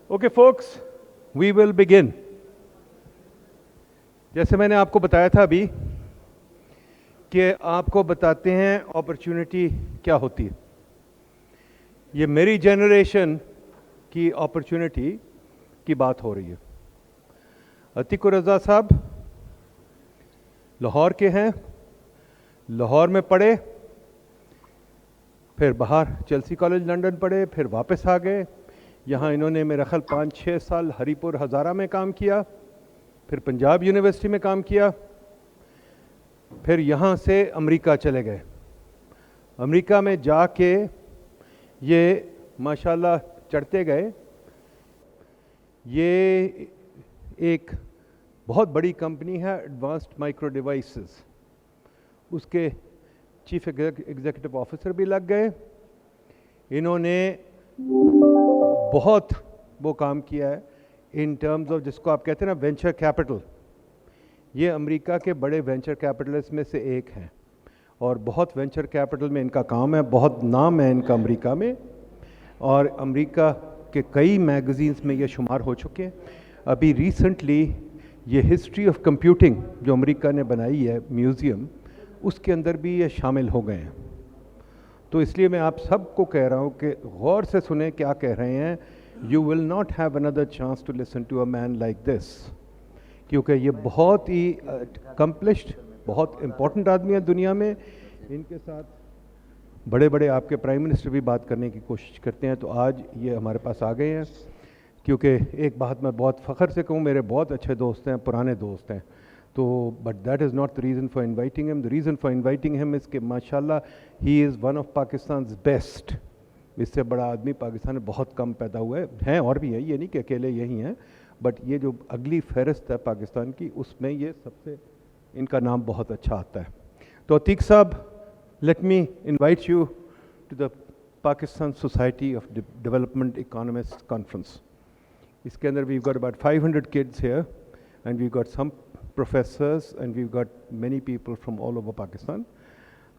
Okay, folks, we will begin. जैसे मैंने आपको बताया था अभी कि आपको बताते हैं अपॉर्चुनिटी क्या होती है। ये मेरी जनरेशन की अपॉर्चुनिटी की बात हो रही है। अतीक रज़ा साहब लाहौर के हैं, लाहौर में पढ़े, फिर बाहर चेल्सी कॉलेज लंदन पढ़े, फिर वापस आ गए। यहाँ इन्होंने मेरा ख्याल 5-6 साल हरीपुर हज़ारा में काम किया, फिर पंजाब यूनिवर्सिटी में काम किया, फिर यहाँ से अमेरिका चले गए। अमेरिका में जाके ये माशाल्लाह चढ़ते गए। ये एक बहुत बड़ी कंपनी है एडवांस्ड माइक्रो डिवाइसेस, उसके चीफ एग्जीक्यूटिव ऑफिसर भी लग गए। इन्होंने बहुत वो काम किया है इन टर्म्स ऑफ जिसको आप कहते हैं ना वेंचर कैपिटल। ये अमेरिका के बड़े वेंचर कैपिटलिस्ट में से एक हैं और बहुत वेंचर कैपिटल में इनका काम है, बहुत नाम है इनका अमेरिका में, और अमेरिका के कई मैगजीन्स में ये शुमार हो चुके हैं। अभी रिसेंटली ये हिस्ट्री ऑफ कंप्यूटिंग जो अमेरिका ने बनाई है म्यूज़ियम, उसके अंदर भी ये शामिल हो गए हैं। तो इसलिए मैं आप सबको कह रहा हूँ कि गौर से सुने क्या कह रहे हैं। You will not have another chance to listen to a man like this, क्योंकि ये बहुत ही अकम्पलिश्ड, बहुत इम्पोर्टेंट आदमी है दुनिया में। इनके साथ बड़े बड़े आपके प्राइम मिनिस्टर भी बात करने की कोशिश करते हैं, तो आज ये हमारे पास आ गए हैं। क्योंकि एक बात मैं बहुत फ़ख्र से कहूँ, मेरे बहुत अच्छे दोस्त हैं, पुराने दोस्त हैं, तो but that is not the reason for inviting him. The reason for inviting him is कि माशाल्लाह he is one of Pakistan best. इससे बड़ा आदमी पाकिस्तान में बहुत कम पैदा हुआ है, और भी है, ये नहीं कि अकेले यही हैं, बट ये जो अगली फहरिस्त है पाकिस्तान की, उसमें ये सबसे इनका नाम बहुत अच्छा आता है। तो अतीक साहब, let me invite you to the Pakistan Society of Development Economists Conference. इसके अंदर we've got about 500 kids here, and we've got some professors, and we've got many people from all over Pakistan.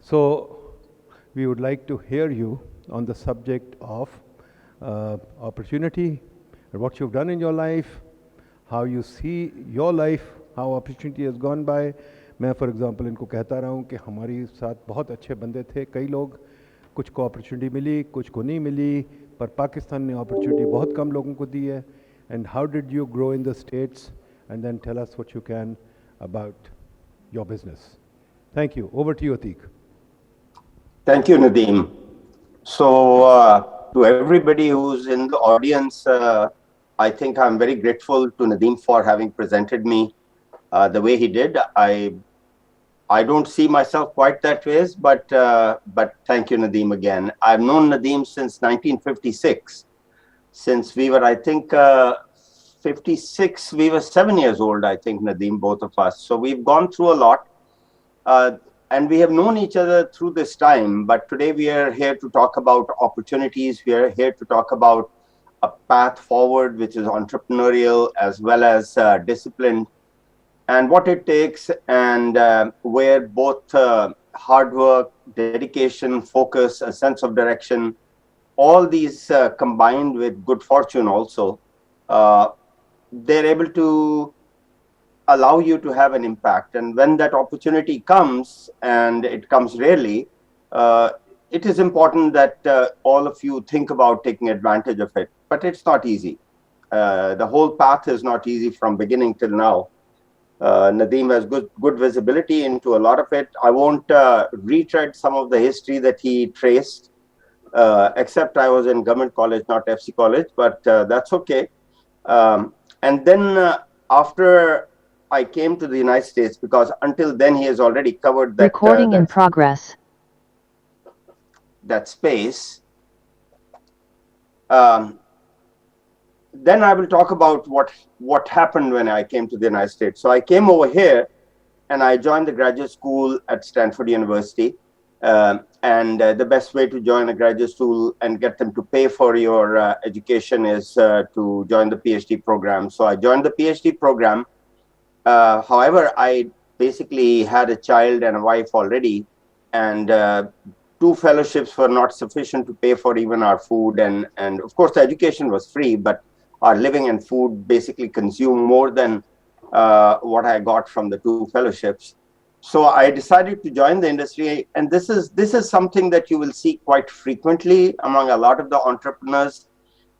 So we would like to hear you on the subject of opportunity, what you've done in your life, how you see your life, how opportunity has gone by. मैं for example इनको कहता रहा हूँ कि हमारे साथ बहुत अच्छे बंदे थे, कई लोग, कुछ को अपॉर्चुनिटी मिली, कुछ को नहीं मिली, पर पाकिस्तान ने अपॉर्चुनिटी बहुत कम लोगों को दी है। And how did you grow in the States, and then tell us what you can about your business. Thank you. Over to you Ateeq. Thank you, Nadeem. So, to everybody who's in the audience, I think I'm very grateful to Nadeem for having presented me the way he did. I don't see myself quite that way, but thank you, Nadeem, again. I've known Nadeem since 1956. Since we were, I think, 56, we were 7 years old, I think, Nadeem, both of us. So we've gone through a lot. And we have known each other through this time, but today we are here to talk about opportunities. We are here to talk about a path forward, which is entrepreneurial as well as disciplined, and what it takes, and where both hard work, dedication, focus, a sense of direction, all these combined with good fortune also, they're able to allow you to have an impact. And when that opportunity comes, and it comes rarely, it is important that all of you think about taking advantage of it. But it's not easy. The whole path is not easy from beginning till now. Nadeem has good visibility into a lot of it. I won't retread some of the history that he traced, except I was in government college, not FC college, but that's okay. And then after I came to the United States, because until then he has already covered that recording in progress, that space. Then I will talk about what happened when I came to the United States. So I came over here and I joined the graduate school at Stanford University. And the best way to join a graduate school and get them to pay for your education is to join the PhD program. So I joined the PhD program. However, I basically had a child and a wife already, and 2 fellowships were not sufficient to pay for even our food. And of course, the education was free, but our living and food basically consume more than what I got from the 2 fellowships. So I decided to join the industry, and this is something that you will see quite frequently among a lot of the entrepreneurs,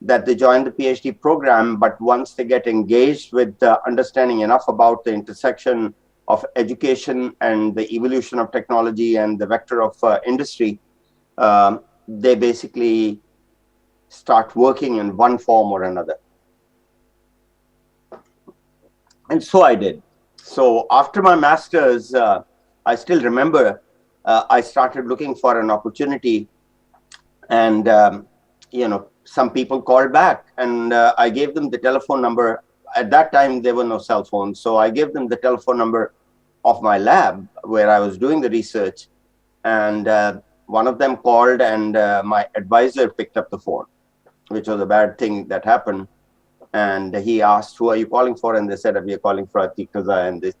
that they join the PhD program, but once they get engaged with understanding enough about the intersection of education and the evolution of technology and the vector of industry, they basically start working in one form or another. And so I did. So after my master's, I still remember I started looking for an opportunity, and some people called back, and I gave them the telephone number. At that time, there were no cell phones, so I gave them the telephone number of my lab where I was doing the research, and one of them called, and my advisor picked up the phone, which was a bad thing that happened. And he asked, "Who are you calling for?" And they said, "We are calling for Atiq Raza." And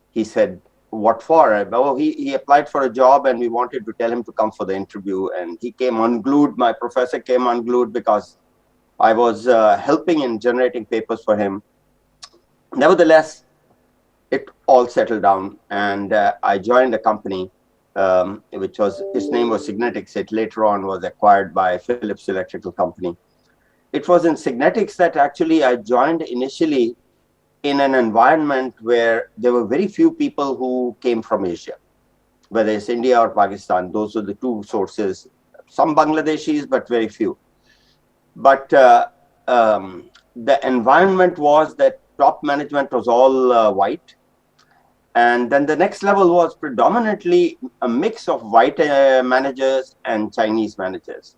he said, "What for?" "Oh, he applied for a job, and we wanted to tell him to come for the interview." And he came unglued. My professor came unglued because I was helping in generating papers for him. Nevertheless, it all settled down, and I joined a company, which was, its name was Signetics. It later on was acquired by Philips Electrical Company. It was in Signetics that actually I joined initially in an environment where there were very few people who came from Asia, whether it's India or Pakistan. Those were the two sources. Some Bangladeshis, but very few. But the environment was that top management was all white. And then the next level was predominantly a mix of white managers and Chinese managers.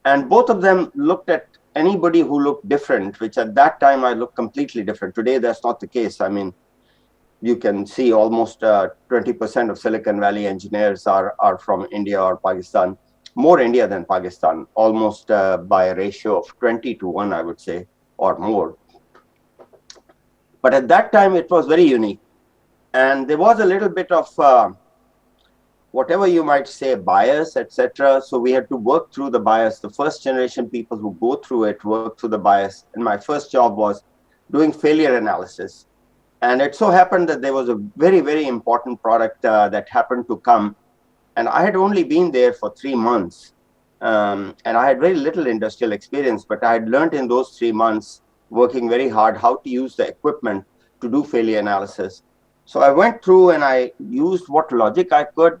And both of them looked at anybody who looked different, which at that time I looked completely different. Today, that's not the case. I mean, you can see almost 20% of Silicon Valley engineers are from India or Pakistan, more India than Pakistan, almost by a ratio of 20-1, I would say, or more. But at that time, it was very unique. And there was a little bit of whatever you might say, bias, etc. So we had to work through the bias. The first generation people who go through it work through the bias. And my first job was doing failure analysis. And it so happened that there was a very, very important product that happened to come. And I had only been there for 3 months. And I had very little industrial experience, but I had learned in those 3 months, working very hard, how to use the equipment to do failure analysis. So I went through and I used what logic I could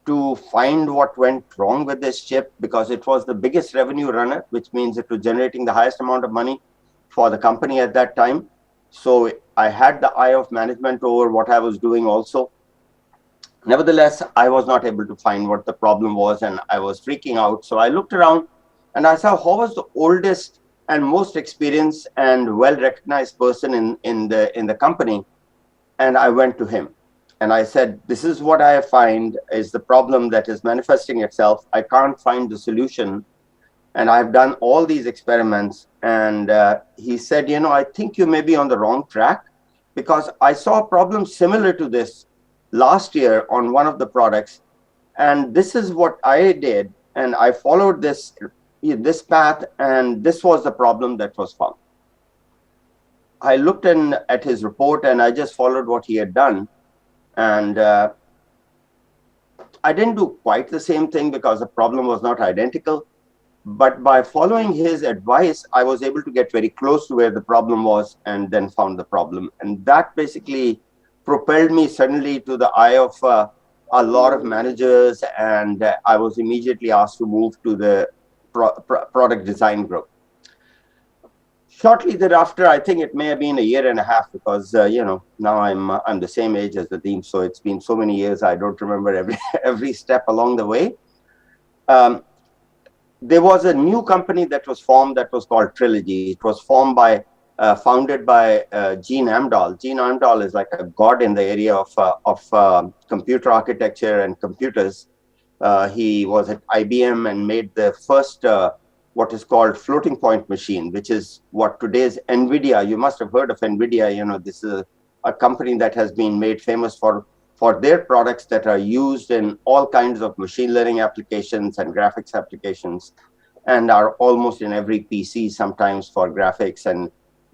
to find what went wrong with this chip, because it was the biggest revenue runner, which means it was generating the highest amount of money for the company at that time. So I had the eye of management over what I was doing also. Nevertheless, I was not able to find what the problem was, and I was freaking out. So I looked around and I saw who was the oldest and most experienced and well-recognized person in the company. And I went to him. And I said, "This is what I find is the problem that is manifesting itself. I can't find the solution. And I've done all these experiments." And he said, "I think you may be on the wrong track, because I saw a problem similar to this last year on one of the products. And this is what I did. And I followed this path, and this was the problem that was found." I looked at his report, and I just followed what he had done. And I didn't do quite the same thing because the problem was not identical. But by following his advice, I was able to get very close to where the problem was, and then found the problem. And that basically propelled me suddenly to the eye of a lot of managers. And I was immediately asked to move to the product design group. Shortly thereafter, I think it may have been a year and a half, because now I'm the same age as Nadeem, so it's been so many years I don't remember every step along the way. There was a new company that was formed that was called Trilogy. It was founded by Gene Amdahl. Gene Amdahl is like a god in the area of computer architecture and computers. He was at IBM and made the first what is called floating point machine, which is what today's NVIDIA, you must have heard of NVIDIA. This is a company that has been made famous for their products that are used in all kinds of machine learning applications and graphics applications. and are almost in every PC sometimes for graphics, and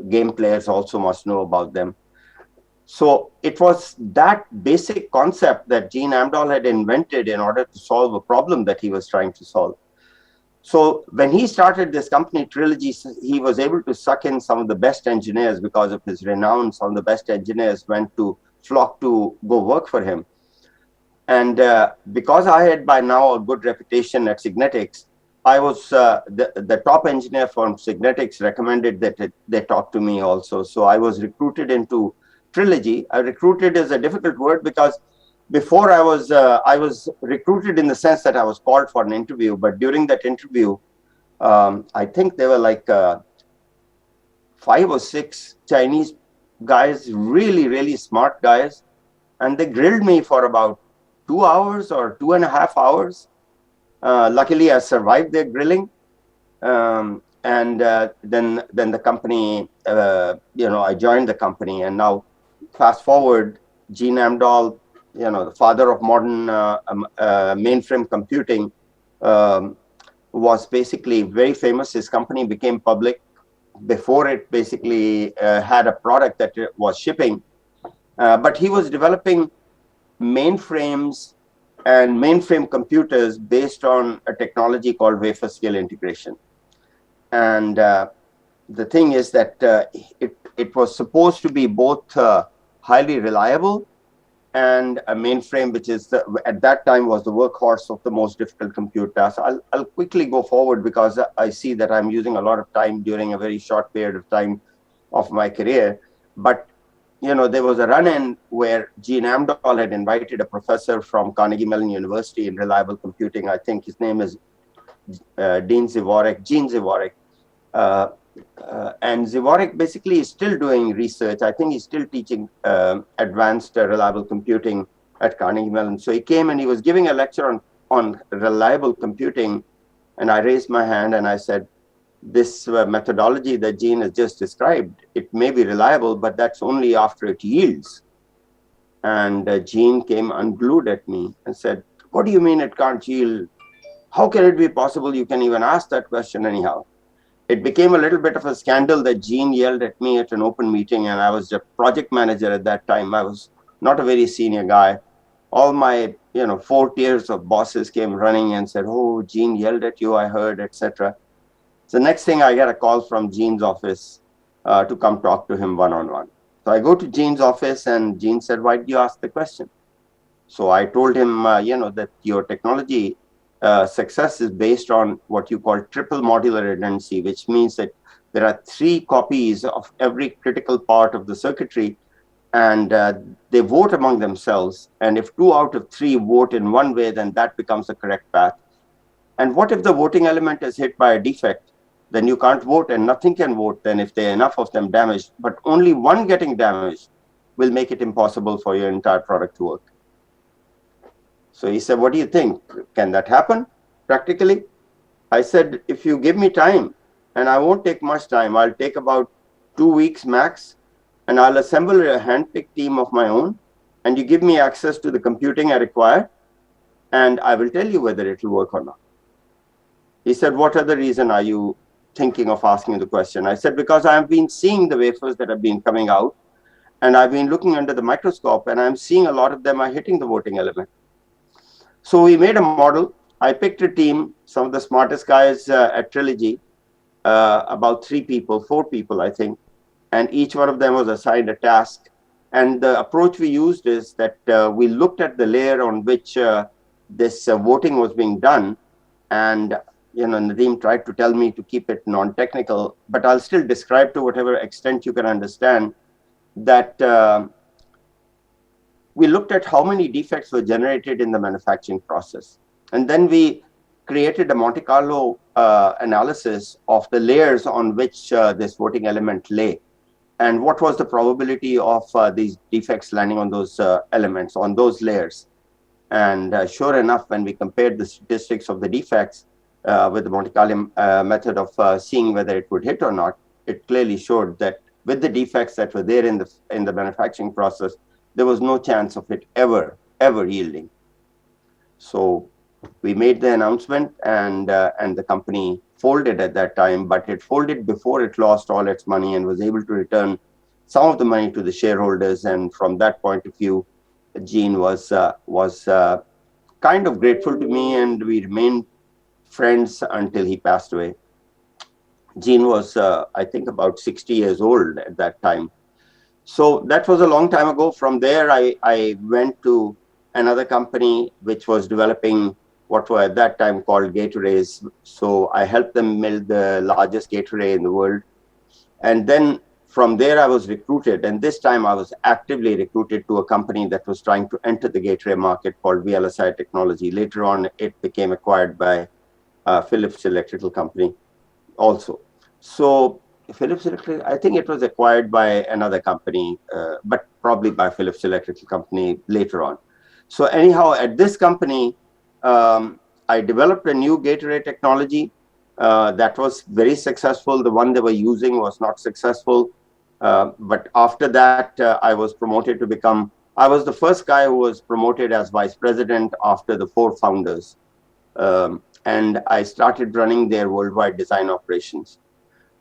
game players also must know about them. So it was that basic concept that Gene Amdahl had invented in order to solve a problem that he was trying to solve. So when he started this company, Trilogy, he was able to suck in some of the best engineers because of his renown. Some of the best engineers went to flock to go work for him. And because I had by now a good reputation at Signetics, I was the top engineer from Signetics recommended that they talk to me also. So I was recruited into Trilogy. Recruited is a difficult word because before I was recruited in the sense that I was called for an interview. But during that interview, I think there were like 5 or 6 Chinese guys, really, really smart guys. And they grilled me for about 2 hours or 2.5 hours. Luckily, I survived their grilling. And then the company, I joined the company. And now, fast forward, Gene Amdahl, the father of modern mainframe computing, was basically very famous. His company became public before it basically had a product that it was shipping. But he was developing mainframes and mainframe computers based on a technology called wafer scale integration. And the thing is that it was supposed to be both highly reliable and a mainframe, which is at that time was the workhorse of the most difficult compute task. I'll quickly go forward because I see that I'm using a lot of time during a very short period of time of my career. But there was a run-in where Gene Amdahl had invited a professor from Carnegie Mellon University in reliable computing. I think his name is Gene Zivorek. And Zivorek basically is still doing research. I think he's still teaching advanced reliable computing at Carnegie Mellon. So he came and he was giving a lecture on reliable computing. And I raised my hand and I said, this methodology that Gene has just described, it may be reliable, but that's only after it yields. And Gene came unglued at me and said, what do you mean it can't yield? How can it be possible you can even ask that question anyhow? It became a little bit of a scandal that Gene yelled at me at an open meeting, and I was a project manager at that time. I was not a very senior guy. All my 4 tiers of bosses came running and said, oh, Gene yelled at you, I heard, etc. So next thing, I get a call from Gene's office to come talk to him one-on-one. So I go to Gene's office and Gene said, why did you ask the question? So I told him, that your technology success is based on what you call triple modular redundancy, which means that there are 3 copies of every critical part of the circuitry, and they vote among themselves. And if 2 out of 3 vote in one way, then that becomes the correct path. And what if the voting element is hit by a defect? Then you can't vote and nothing can vote then if there are enough of them damaged. But only one getting damaged will make it impossible for your entire product to work. So he said, what do you think? Can that happen practically? I said, if you give me time, and I won't take much time, I'll take about 2 weeks max, and I'll assemble a handpicked team of my own, and you give me access to the computing I require, and I will tell you whether it will work or not. He said, what other reason are you thinking of asking the question? I said, because I have been seeing the wafers that have been coming out, and I've been looking under the microscope, and I'm seeing a lot of them are hitting the voting element. So we made a model. I picked a team, some of the smartest guys at Trilogy, about 4 people, I think, and each one of them was assigned a task. And the approach we used is that we looked at the layer on which this voting was being done, and Nadeem tried to tell me to keep it non-technical, but I'll still describe to whatever extent you can understand that we looked at how many defects were generated in the manufacturing process. And then we created a Monte Carlo analysis of the layers on which this voting element lay, and what was the probability of these defects landing on those elements, on those layers. And sure enough, when we compared the statistics of the defects with the Monte Carlo method of seeing whether it would hit or not, it clearly showed that with the defects that were there in the manufacturing process, there was no chance of it ever yielding. So we made the announcement, and the company folded at that time, but it folded before it lost all its money and was able to return some of the money to the shareholders. And from that point of view, Gene was kind of grateful to me, and we remained friends until he passed away. Gene was, I think, about 60 years old at that time. So that was a long time ago. From there, I went to another company which was developing what were at that time called gate arrays. So I helped them build the largest gate array in the world. And then from there, I was recruited. And this time I was actively recruited to a company that was trying to enter the gate array market called VLSI Technology. Later on, it became acquired by Philips Electrical Company also. So Philips Electric, I think it was acquired by another company, but probably by Philips Electrical Company later on. So anyhow, at this company, I developed a new gate array technology that was very successful. The one they were using was not successful. But after that, I was promoted to become, I was the first guy who was promoted as vice president after the 4 founders. And I started running their worldwide design operations.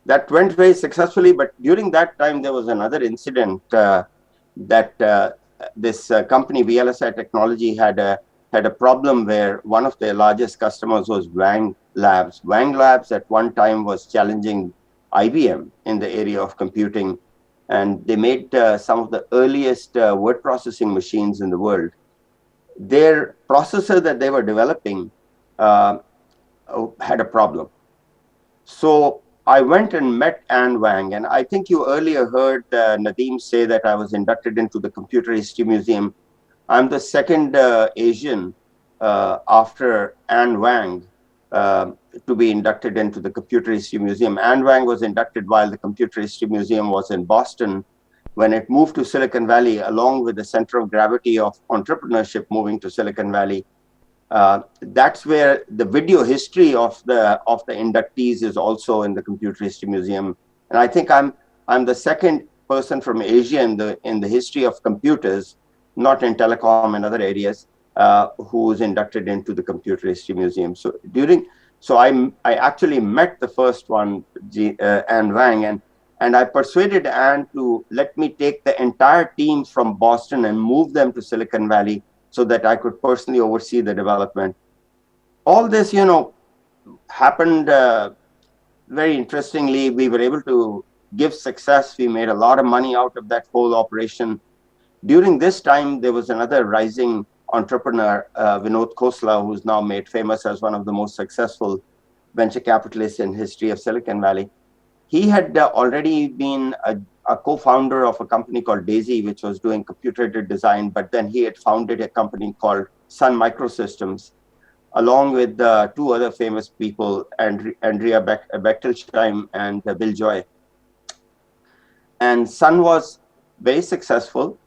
That went very successfully, but during that time, there was another incident that this company, VLSI Technology, had a problem where one of their largest customers was Wang Labs. Wang Labs at one time was challenging IBM in the area of computing, and they made some of the earliest word processing machines in the world. Their processor that they were developing had a problem. So I went and met Anne Wang, and I think you earlier heard Nadeem say that I was inducted into the Computer History Museum. I'm the second Asian after Anne Wang to be inducted into the Computer History Museum. Anne Wang was inducted while the Computer History Museum was in Boston. When it moved to Silicon Valley, along with the center of gravity of entrepreneurship moving to Silicon Valley, that's where the video history of the inductees is also in the Computer History Museum. And I think I'm the second person from Asia in the history of computers, not in telecom and other areas, who is inducted into the Computer History Museum. So I actually met the first one, Anne Wang, and I persuaded Anne to let me take the entire team from Boston and move them to Silicon Valley, so that I could personally oversee the development. All this, happened very interestingly. We were able to give success. We made a lot of money out of that whole operation. During this time, there was another rising entrepreneur, Vinod Khosla, who's now made famous as one of the most successful venture capitalists in history of Silicon Valley. He had already been a co-founder of a company called Daisy, which was doing computer-aided design, but then he had founded a company called Sun Microsystems, along with 2 other famous people, Andrea Bechtolsheim and Bill Joy. And Sun was very successful,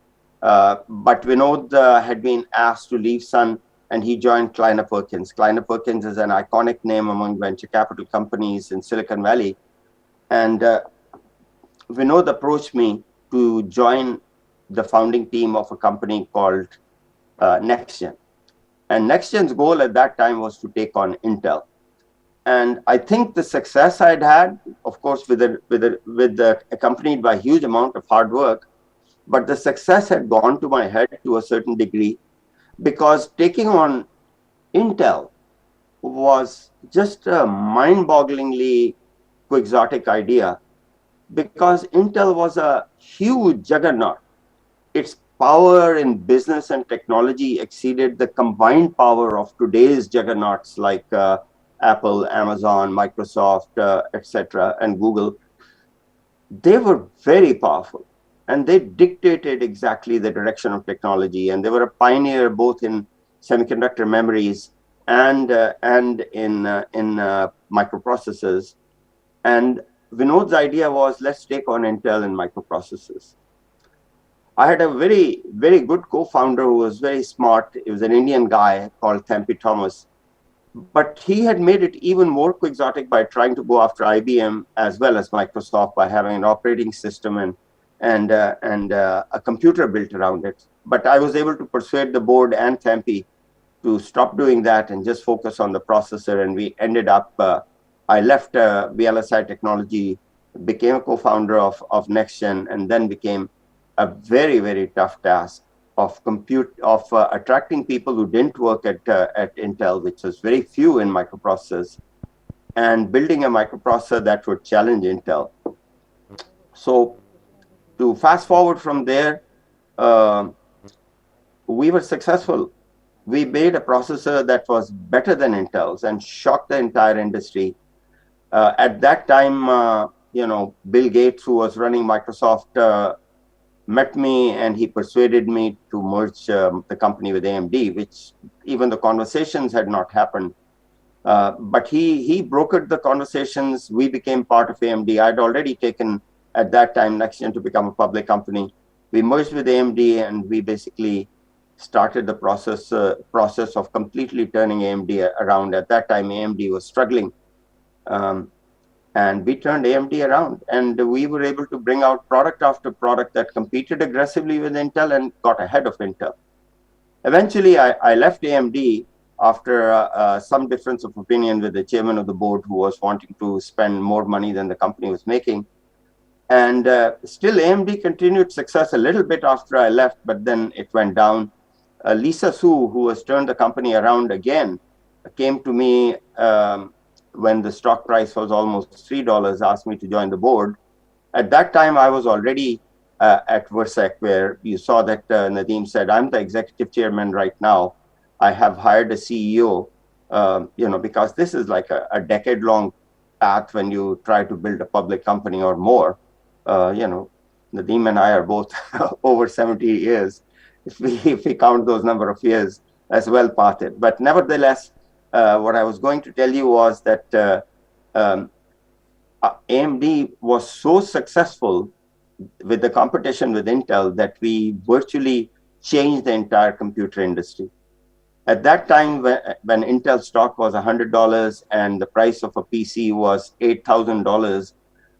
but Vinod had been asked to leave Sun, and he joined Kleiner Perkins. Kleiner Perkins is an iconic name among venture capital companies in Silicon Valley. And Vinod approached me to join the founding team of a company called NextGen. And NextGen's goal at that time was to take on Intel. And I think the success I'd had, of course, accompanied by a huge amount of hard work, but the success had gone to my head to a certain degree, because taking on Intel was just a mind-bogglingly quixotic idea, because Intel was a huge juggernaut. Its power in business and technology exceeded the combined power of today's juggernauts like Apple, Amazon, Microsoft, etc., and Google. They were very powerful, and they dictated exactly the direction of technology. And they were a pioneer both in semiconductor memories and in microprocessors. And Vinod's idea was, let's take on Intel in microprocessors. I had a very, very good co-founder who was very smart. He was an Indian guy called Thampi Thomas. But he had made it even more quixotic by trying to go after IBM as well as Microsoft by having an operating system and a computer built around it. But I was able to persuade the board and Thampi to stop doing that and just focus on the processor. And we ended up I left VLSI Technology, became a co-founder of NextGen, and then became a very, very tough task of attracting people who didn't work at Intel, which was very few in microprocessors, and building a microprocessor that would challenge Intel. So to fast forward from there, we were successful. We made a processor that was better than Intel's and shocked the entire industry. At that time, Bill Gates, who was running Microsoft, met me and he persuaded me to merge the company with AMD, which even the conversations had not happened. But he brokered the conversations. We became part of AMD. I'd already taken, at that time, NextGen to become a public company. We merged with AMD and we basically started the process of completely turning AMD around. At that time, AMD was struggling. And we turned AMD around, and we were able to bring out product after product that competed aggressively with Intel and got ahead of Intel. Eventually, I left AMD after some difference of opinion with the chairman of the board, who was wanting to spend more money than the company was making. And still, AMD continued success a little bit after I left, but then it went down. Lisa Su, who has turned the company around again, came to me when the stock price was almost $3, asked me to join the board. At that time, I was already at Versec, where you saw that Nadeem said, I'm the executive chairman right now. I have hired a CEO, because this is like a decade-long path when you try to build a public company or more. Nadeem and I are both over 70 years. If we count those number of years, as well pathed. But nevertheless, what I was going to tell you was that AMD was so successful with the competition with Intel that we virtually changed the entire computer industry. At that time, when Intel stock was $100 and the price of a PC was $8,000,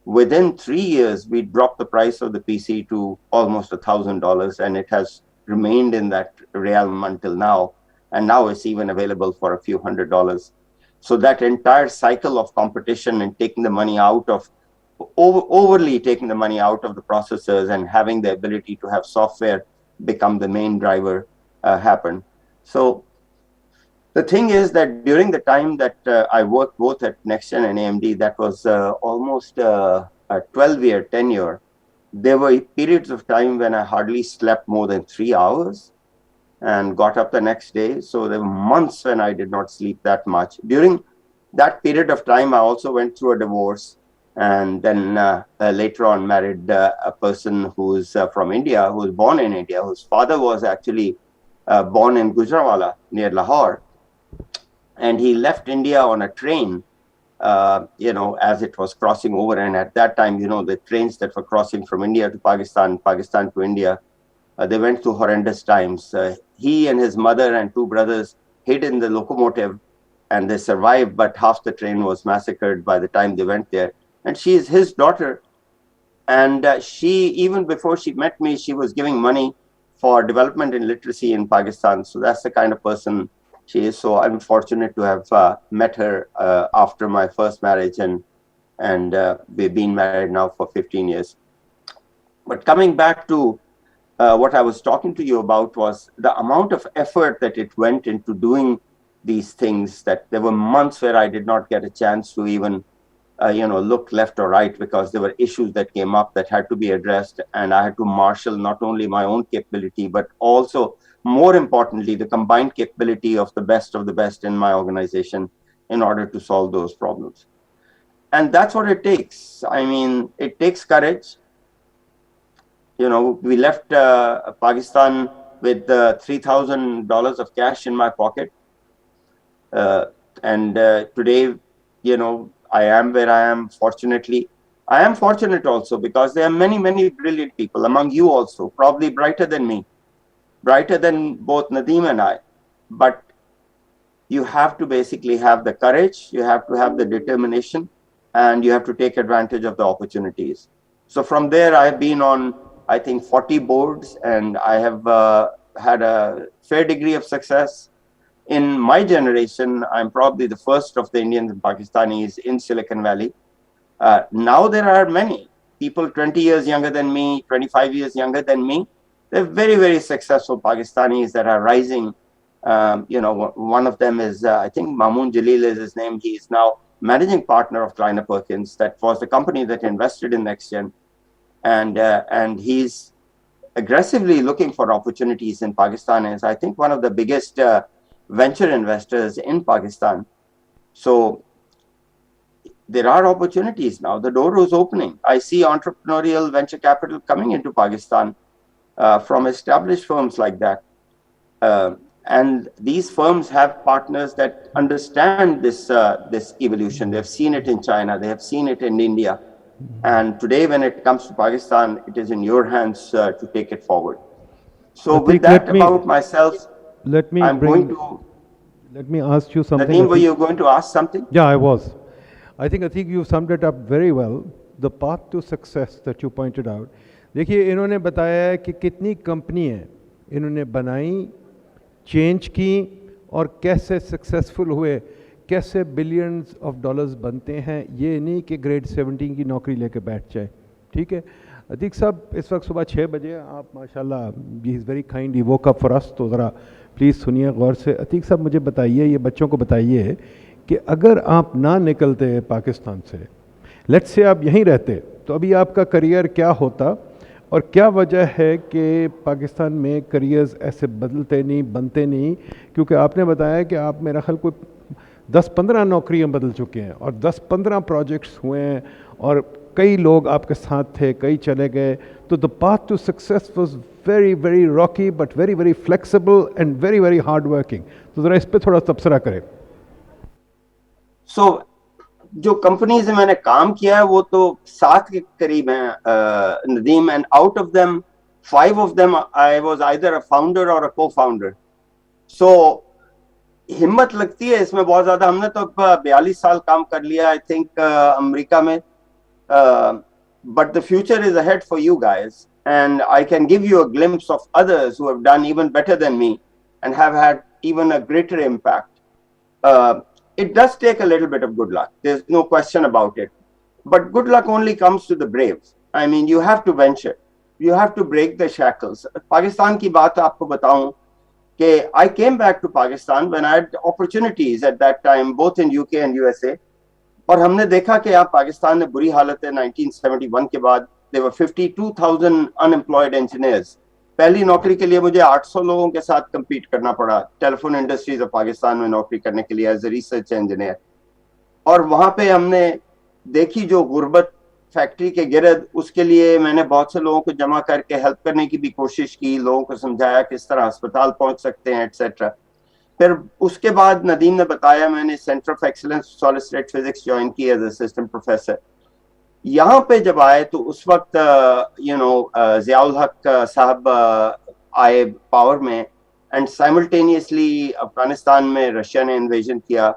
within 3 years, we dropped the price of the PC to almost $1,000, and it has remained in that realm until now. And now it's even available for a few $100s. So that entire cycle of competition and taking the money out of, overly taking the money out of the processors and having the ability to have software become the main driver happened. So the thing is that during the time that I worked both at NextGen and AMD, that was almost a 12-year tenure. There were periods of time when I hardly slept more than 3 hours and got up the next day. So there were months when I did not sleep that much. During that period of time, I also went through a divorce, and then later on married a person who's from India, who was born in India, whose father was actually born in Gujranwala near Lahore. And he left India on a train, as it was crossing over. And at that time, the trains that were crossing from India to Pakistan, Pakistan to India, they went through horrendous times. He and his mother and 2 brothers hid in the locomotive, and they survived, but half the train was massacred by the time they went there. And she is his daughter. And she, even before she met me, she was giving money for development in literacy in Pakistan. So that's the kind of person she is. So I'm fortunate to have met her after my first marriage, and we've been married now for 15 years. But coming back to what I was talking to you about was the amount of effort that it went into doing these things, that there were months where I did not get a chance to even, look left or right, because there were issues that came up that had to be addressed. And I had to marshal not only my own capability, but also, more importantly, the combined capability of the best in my organization in order to solve those problems. And that's what it takes. I mean, it takes courage. We left Pakistan with $3,000 of cash in my pocket. And today, I am where I am, fortunately. I am fortunate also because there are many, many brilliant people among you also, probably brighter than me, brighter than both Nadeem and I. But you have to basically have the courage, you have to have the determination, and you have to take advantage of the opportunities. So from there, I've been on, I think, 40 boards, and I have had a fair degree of success. In my generation, I'm probably the first of the Indians and Pakistanis in Silicon Valley. Now there are many people 20 years younger than me, 25 years younger than me. They're very, very successful Pakistanis that are rising. One of them is, I think Mamoon Jalil is his name. He is now managing partner of Kleiner Perkins. That was the company that invested in NextGen. And he's aggressively looking for opportunities in Pakistan. Is, I think, one of the biggest venture investors in Pakistan. So there are opportunities now. The door is opening. I see entrepreneurial venture capital coming into Pakistan from established firms like that. And these firms have partners that understand this evolution. They've seen it in China. They have seen it in India. And today, when it comes to Pakistan, it is in your hands to take it forward. So with that about myself, let me ask you something. Nadeem, were you going to ask something? Yeah, I was. I think you summed it up very well. The path to success that you pointed out. देखिए इन्होंने बताया है कि कितनी company है इन्होंने बनाई, change की और कैसे सक्सेसफुल हुए, कैसे बिलियंस ऑफ डॉलर्स बनते हैं. ये नहीं कि ग्रेड 17 की नौकरी लेके बैठ जाए. ठीक है. अतीक साहब इस वक्त सुबह 6 बजे आप माशाल्लाह, he is very kind, he woke up for us. तो ज़रा प्लीज़ सुनिए गौर से. अतीक साहब मुझे बताइए, ये बच्चों को बताइए कि अगर आप ना निकलते पाकिस्तान से, लेट्स से आप यहीं रहते, तो अभी आपका करियर क्या होता और क्या वजह है कि पाकिस्तान में करियर्स ऐसे बदलते नहीं, बनते नहीं. क्योंकि आपने बताया कि आप मेरा ख्याल कोई 10-15 नौकरियां बदल चुके हैं और 10-15 प्रोजेक्ट्स हुए हैं और कई लोग आपके साथ थे, कई चले गए. तो the path to success was very very rocky but very very flexible and very very hard working. तो ज़रा इस पर थोड़ा तबसरा करें. So, जो कंपनी से मैंने काम किया है वो तो 7 के करीब हैं Nadeem, and out of them 5 of them I was either a founder और अ को-फाउंडर. सो हिम्मत लगती है इसमें बहुत ज्यादा. हमने तो 42 साल काम कर लिया आई थिंक अमेरिका में. But the future is ahead for you guys, and I can give you a glimpse of others who have done even better than me and have had even a greater impact. It does take a little bit of good luck. There's no question about it. But good luck only comes to the brave. I mean, you have to venture. You have to break the shackles. Pakistan की बात आपको बताऊं कि I came back to Pakistan when I had opportunities at that time, both in UK and USA. और हमने देखा कि आप पाकिस्तान में बुरी हालत है. 1971 के बाद there were 52,000 unemployed engineers. पहली नौकरी के लिए मुझे 800 लोगों के साथ compete करना पड़ा टेलीफोन इंडस्ट्रीज ऑफ पाकिस्तान में नौकरी करने के लिए एज ए रिसर्च इंजीनियर. और वहां पे हमने देखी जो गुर्बत फैक्ट्री के गिरद, उसके लिए मैंने बहुत से लोगों को जमा करके हेल्प करने की भी कोशिश की, लोगों को समझाया किस तरह अस्पताल पहुंच सकते हैं एटसेट्रा. फिर उसके बाद नदीम ने बताया मैंने centre of excellence solid state physics join की एज असिस्टेंट प्रोफेसर. यहाँ पे जब आए तो उस वक्त ज़ियाउल हक साहब आए पावर में, एंड साइमल्टेनियसली अफगानिस्तान में रशिया ने इन्वेजन किया.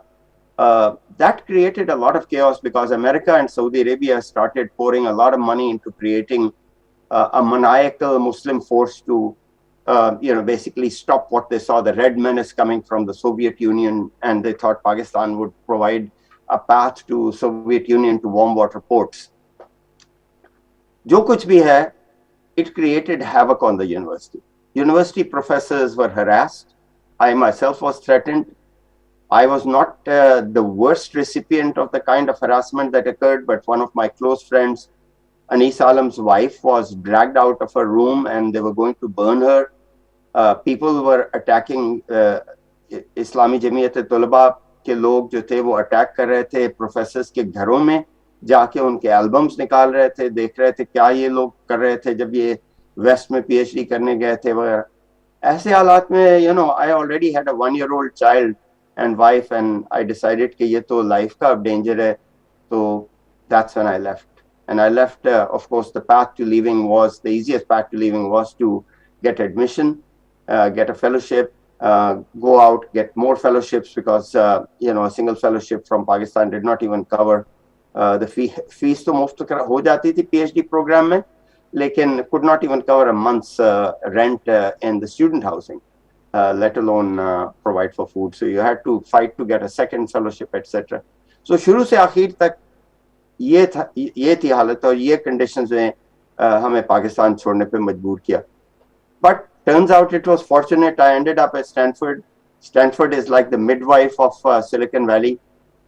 That created a lot of chaos because America and Saudi Arabia started pouring a lot of money into creating a maniacal Muslim force to basically stop what they saw, the red menace coming from the Soviet Union, and they thought Pakistan would provide a path to Soviet Union to warm water ports. जो कुछ भी है, it created havoc on the university. University professors were harassed. I myself was threatened. I was not the worst recipient of the kind of harassment that occurred, but one of my close friends, Anis Alam's wife, was dragged out of her room and they were going to burn her. People were attacking Islami Jamiat-e-Tulaba के लोग जो थे वो attack कर रहे थे professors के घरों में, जाके उनके एल्बम्स निकाल रहे थे, देख रहे थे क्या ये लोग कर रहे थे जब ये वेस्ट में पीएचडी करने गए थे वगैरह. ऐसे हालात में I already had a 1-year-old child and wife, and I decided कि ये तो लाइफ का डेंजर है. तो that's when I left, and I left. Of course the path to leaving was the easiest path to leaving was to get admission, get a fellowship, go out, get more fellowships because a single fellowship from Pakistan did not even cover the fees. तो मुफ्त हो जाती थी PhD program में, लेकिन could not even cover a month's rent in the student housing. let alone provide for food. So you had to fight to get a second fellowship, etc. So शुरू से आखिर तक ये थी हालत और ये कंडीशंस में हमें पाकिस्तान छोड़ने पे मजबूर किया. But turns out it was fortunate. I ended up at Stanford. Stanford is like the midwife of Silicon Valley.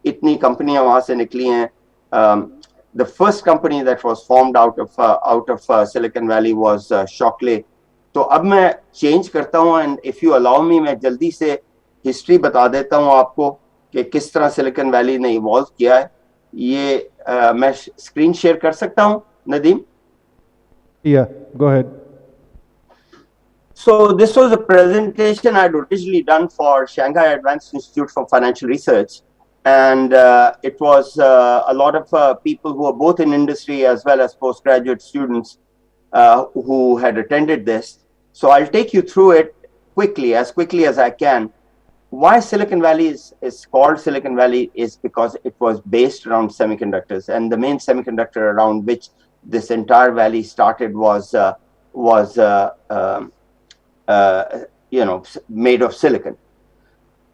इतनी कंपनियां वहां से निकली हैं. The first company that was formed out of Silicon Valley was Shockley. तो अब मैं change करता हूँ and if you allow me मैं जल्दी से हिस्ट्री बता देता हूँ आपको कि किस तरह सिलिकॉन वैली ने इवॉल्व किया है. ये मैं स्क्रीन शेयर कर सकता हूँ Nadeem? Yeah, go ahead. So this was a presentation I'd originally done for Shanghai Advanced Institute for Financial Research, and it was a lot of people who were both in industry as well as postgraduate students who had attended this. So I'll take you through it quickly as I can. Why Silicon Valley is called Silicon Valley is because it was based around semiconductors, and the main semiconductor around which this entire valley started was made of silicon.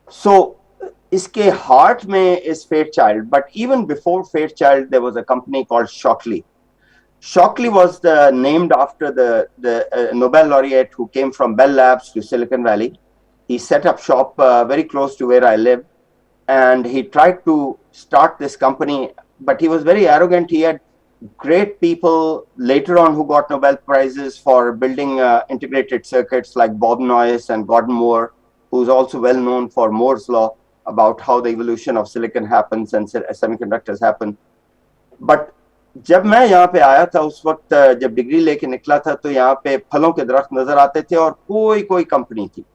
So iske heart mein is Fairchild, but even before Fairchild there was a company called Shockley. Shockley was named after the Nobel laureate who came from Bell Labs to Silicon Valley. He set up shop very close to where I live, and he tried to start this company, but he was very arrogant. He had great people later on who got Nobel Prizes for building integrated circuits, like Bob Noyce and Gordon Moore, who's also well known for Moore's law about how the evolution of silicon happens and semiconductors happen. But जब मैं यहाँ पे आया था उस वक्त जब degree लेके निकला था तो यहाँ पे फलों के दरख्त नजर आते थे और कोई कंपनी थी.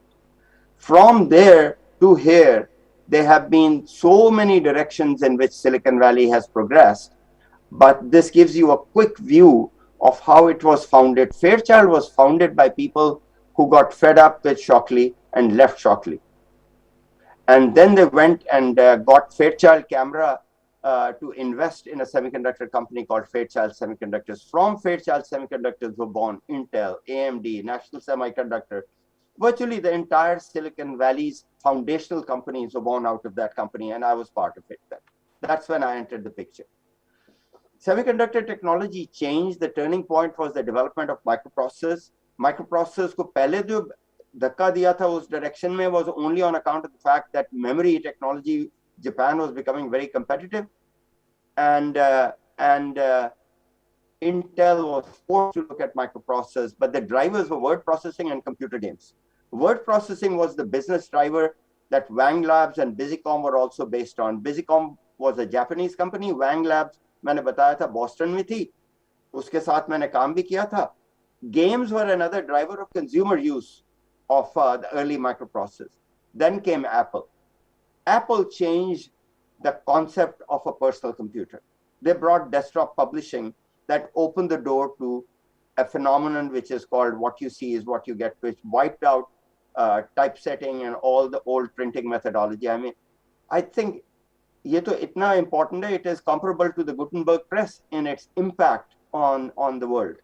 From there to here, there have been so many directions in which Silicon Valley has progressed. But this gives you a quick view of how it was founded. Fairchild was founded by people who got fed up with Shockley and left Shockley. And then they went and got Fairchild Camera to invest in a semiconductor company called Fairchild Semiconductors. From Fairchild Semiconductors were born Intel, AMD, National Semiconductor. Virtually the entire Silicon Valley's foundational companies were born out of that company, and I was part of it then. That's when I entered the picture. Semiconductor technology changed. The turning point was the development of microprocessors. Microprocessors को पहले जो धक्का दिया था उस direction में was only on account of the fact that memory technology, Japan was becoming very competitive, and Intel was forced to look at microprocessors, but the drivers were word processing and computer games. Word processing was the business driver that Wang Labs and Busicom were also based on. Busicom was a Japanese company. Wang Labs मैंने बताया था Boston में थी, उसके साथ मैंने काम भी किया था. Games were another driver of consumer use of the early microprocessors. Then came Apple. Apple changed the concept of a personal computer. They brought desktop publishing that opened the door to a phenomenon which is called what you see is what you get, which wiped out typesetting and all the old printing methodology. I mean, I think ये तो इतना important है, it is comparable to the Gutenberg press in its impact on the world.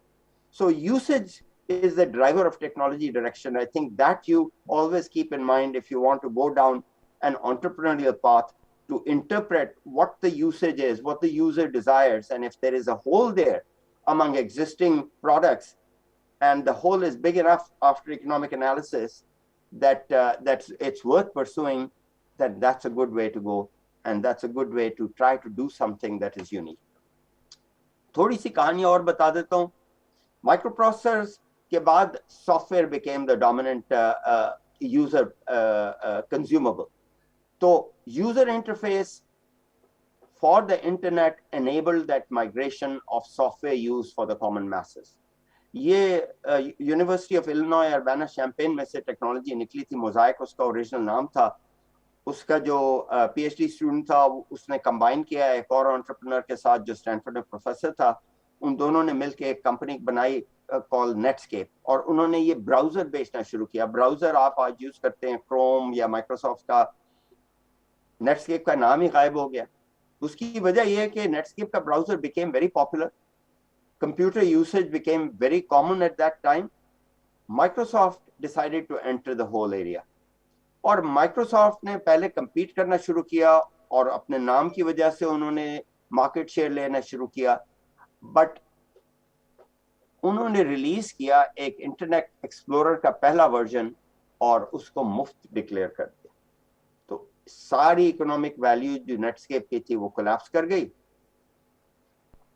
So usage is the driver of technology direction. I think that you always keep in mind if you want to go down an entrepreneurial path, to interpret what the usage is, what the user desires, and if there is a hole there among existing products, and the hole is big enough after economic analysis that it's worth pursuing, then that's a good way to go. And that's a good way to try to do something that is unique. थोड़ी सी कहानी और बता देता हूँ. Microprocessors के बाद software became the dominant user consumable. So user interface for the internet enabled that migration of software use for the common masses. ये University of Illinois Urbana-Champaign में से टेक्नोलॉजी निकली थी. मोज़ाइक उसका ओरिजिनल नाम था. उसका जो पीएचडी स्टूडेंट था उसने कंबाइन किया एक और एंटरप्रेन्योर के साथ जो स्टैनफोर्ड में प्रोफेसर था. उन दोनों ने मिलकर एक कंपनी बनाई कॉल नेटस्केप, और उन्होंने ये ब्राउजर बेचना शुरू किया. ब्राउजर आप आज यूज करते हैं क्रोम या माइक्रोसॉफ्ट का. नेटस्केप का नाम ही गायब हो गया. उसकी वजह यह है कि नेटस्केप का browser became very popular. Computer usage became very common at that time, Microsoft decided to enter the whole area. और माइक्रोसॉफ्ट ने पहले compete करना शुरू किया और अपने नाम की वजह से उन्होंने मार्केट शेयर लेना शुरू किया, बट उन्होंने रिलीज किया एक इंटरनेट एक्सप्लोरर का पहला वर्जन और उसको मुफ्त डिक्लेयर कर दिया। तो सारी इकोनॉमिक वैल्यू जो नेटस्केप की थी वो कोलैप्स कर गई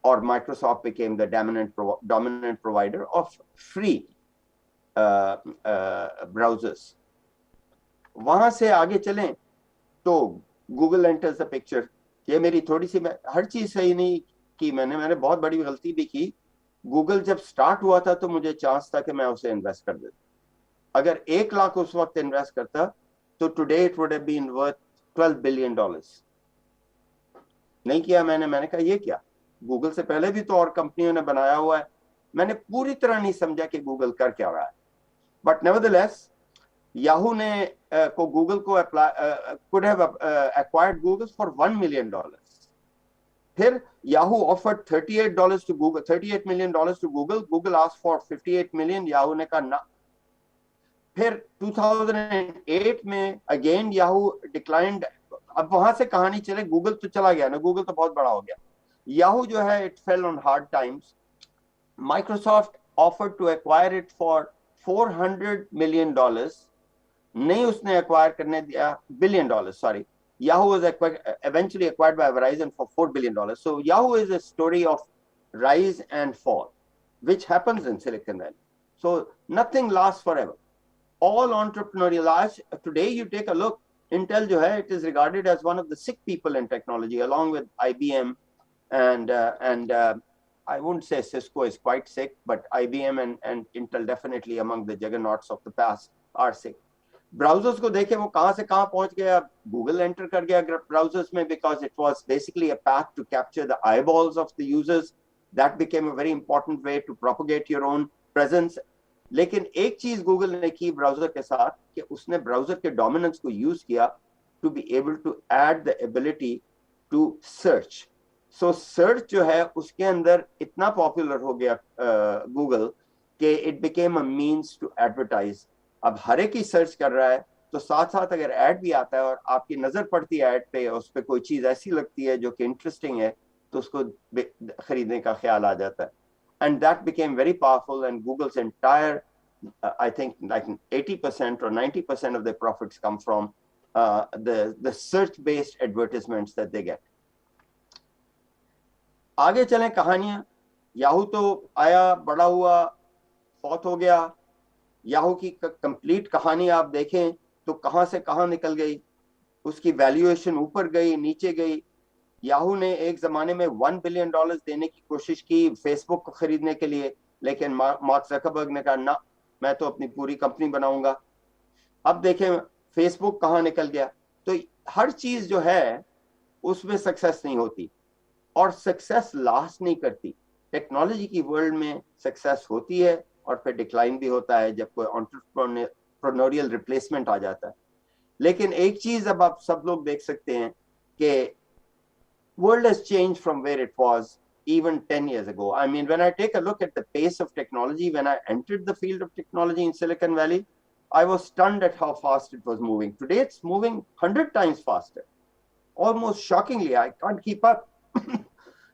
और Microsoft became the dominant provider of free browsers. वहां से आगे चलें तो गूगल एंटर्स द पिक्चर। ये मेरी थोड़ी सी, मैं हर चीज सही नहीं की, मैंने बहुत बड़ी गलती भी की। गूगल जब स्टार्ट हुआ था तो मुझे चांस था कि मैं उसे इन्वेस्ट कर देता। अगर 1 लाख उस वक्त इन्वेस्ट करता तो today it would have been worth $12 billion. नहीं किया मैंने कहा ये क्या, गूगल से पहले भी तो और कंपनियों ने बनाया हुआ है। मैंने पूरी तरह नहीं समझा कि गूगल कर क्या रहा है, बट नेवरदलेस याहू ने को गूगल को could have acquired Google for $1 million. फिर Yahoo offered $38 to Google, $38 million to Google. Google asked for 58 million. Yahoo ने कहा ना। फिर 2008 में अगेन Yahoo declined. अब वहां से कहानी चले, गूगल तो चला गया ना, गूगल तो बहुत बड़ा हो गया। Yahoo जो है it fell on hard times. Microsoft offered to acquire it for $400 million. नहीं उसने एक्वायर करने दिया, $billion, sorry. Yahoo was eventually acquired by Verizon for $4 billion. So Yahoo is a story of rise and fall, which happens in Silicon Valley. So nothing lasts forever. All entrepreneurial, today you take a look, Intel jo hai, it is regarded as one of the sick people in technology, along with IBM and I wouldn't say Cisco is quite sick, but IBM and Intel definitely among the juggernauts of the past are sick. Browsers को देखे वो कहां से कहां पहुंच गया। Google enter कर गया ब्राउजर्स में because it was basically a path to capture the eyeballs of the users. That became a very important way to propagate your own presence. लेकिन एक चीज गूगल ने की ब्राउजर के साथ कि उसने ब्राउजर के डोमिनेंस को यूज किया to be able to add the ability to search. So search जो है उसके अंदर इतना पॉपुलर हो गया गूगल कि it became a means to advertise. अब हर एक ही सर्च कर रहा है, तो साथ साथ अगर ऐड भी आता है और आपकी नजर पड़ती है ऐड पे, उस पे कोई चीज ऐसी लगती है जो कि इंटरेस्टिंग है, तो उसको खरीदने का ख्याल आ जाता है। And that became very powerful and Google's entire I think like 80% or 90% of their profits come from the search-based advertisements that they get. आगे चलें कहानियां। याहू तो आया, बड़ा हुआ, फौत हो गया। याहू की कंप्लीट कहानी आप देखें तो कहां से कहां निकल गई, उसकी वैल्यूएशन ऊपर गई, नीचे गई। याहू ने एक जमाने में $1 बिलियन देने की कोशिश की फेसबुक को खरीदने के लिए, लेकिन मार्क ज़करबर्ग ने कहा ना, मैं तो अपनी पूरी कंपनी बनाऊंगा। अब देखें फेसबुक कहां निकल गया। तो हर चीज जो है उसमें सक्सेस नहीं होती और सक्सेस लास्ट नहीं करती। टेक्नोलॉजी की वर्ल्ड में सक्सेस होती है और फिर डिक्लाइन भी होता है जब कोई एंटरप्रेन्योरियल रिप्लेसमेंट आ जाता है। लेकिन एक चीज अब आप सब लोग देख सकते हैं कि world has changed from where it was even 10 years ago. I mean, when I take a look at the pace of technology, when I entered the field of technology in Silicon Valley, I was stunned at how fast it was moving. Today, it's moving 100 times faster. Almost shockingly, I can't keep up.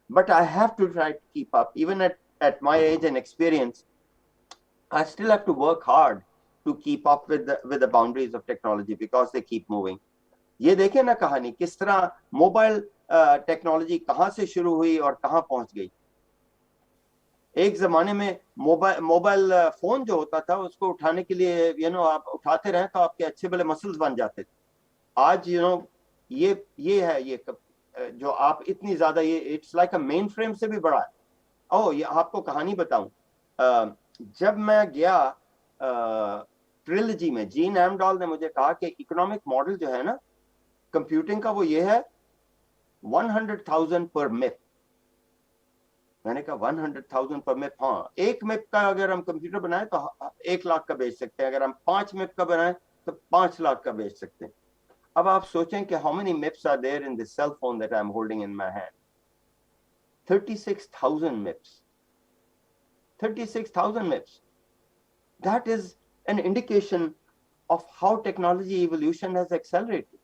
But I have to try to keep up. Even at my age and experience, I still have to work hard to keep up with the boundaries of technology because they keep moving. ये देखें ना कहानी किस तरह mobile technology कहां से शुरू हुई और कहां पहुंच गई। एक जमाने में मोबाइल फोन जो होता था उसको उठाने के लिए आप उठाते रहे तो आपके अच्छे भले मसल्स बन जाते थे। आज ये है, ये जो आप इतनी ज्यादा, ये it's like a main frame से भी बड़ा है। ओह, ये आपको कहानी बताऊं, जब मैं गया ट्रिलॉजी में, जीन एमडॉल ने मुझे कहा कि इकोनॉमिक मॉडल जो है ना कंप्यूटिंग का, वो ये है 100,000 पर मिप। मैंने कहा 100,000 पर मिप? हाँ, एक मिप का अगर हम कंप्यूटर बनाए तो 1 लाख का बेच सकते हैं, अगर हम 5 मिप का बनाए तो 5 लाख का बेच सकते हैं। अब आप सोचें कि how many MIPS are there in this cell phone that I am holding in my hand. 36,000 MIPS. 36,000 MIPS. That is an indication of how technology evolution has accelerated.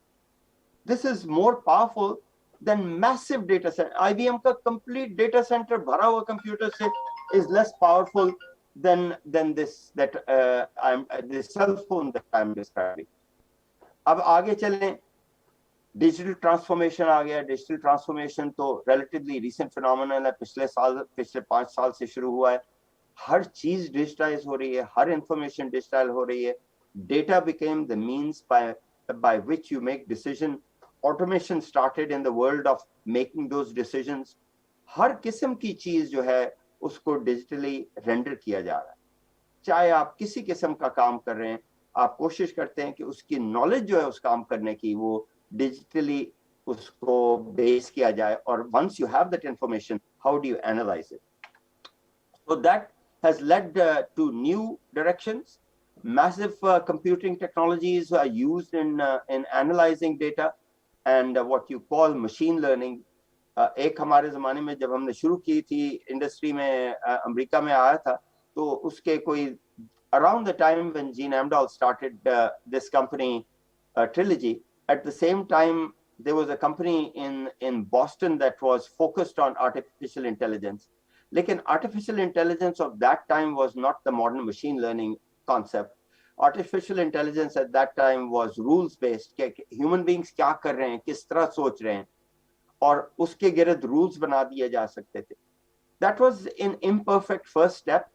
This is more powerful than massive data center. IBM का complete data center भरा हुआ computer से is less powerful than this cell phone that I'm describing. अब आगे चलें, digital transformation आ गया. Digital transformation तो relatively recent phenomenon है, पिछले 5 साल से शुरू हुआ है. हर चीज डिजिटाइज हो रही है, हर इंफॉर्मेशन डिजिटल हो रही है. Data became the means by which you make decision. Automation started in the world of making those decisions. हर किस्म की चीज जो है उसको डिजिटली रेंडर किया जा रहा है. चाहे आप किसी किस्म का काम कर रहे हैं, आप कोशिश करते हैं कि उसकी नॉलेज जो है उस काम करने की वो डिजिटली उसको बेस किया जाए. और once you have that information, how do you analyze it? So that has led to new directions. Massive computing technologies are used in analyzing data, and what you call machine learning. एक हमारे ज़माने में जब हमने शुरू की थी industry में, अमेरिका में आया था, तो उसके कोई around the time when Gene Amdahl started this company, Trilogy, at the same time there was a company in Boston that was focused on artificial intelligence. Lekin artificial intelligence of that time was not the modern machine learning concept. Artificial intelligence at that time was rules based. Human beings क्या कर रहे हैं, किस तरह सोच रहे हैं, और उसके गिर्द रूल्स बना दिए जा सकते थे. That was an imperfect first step.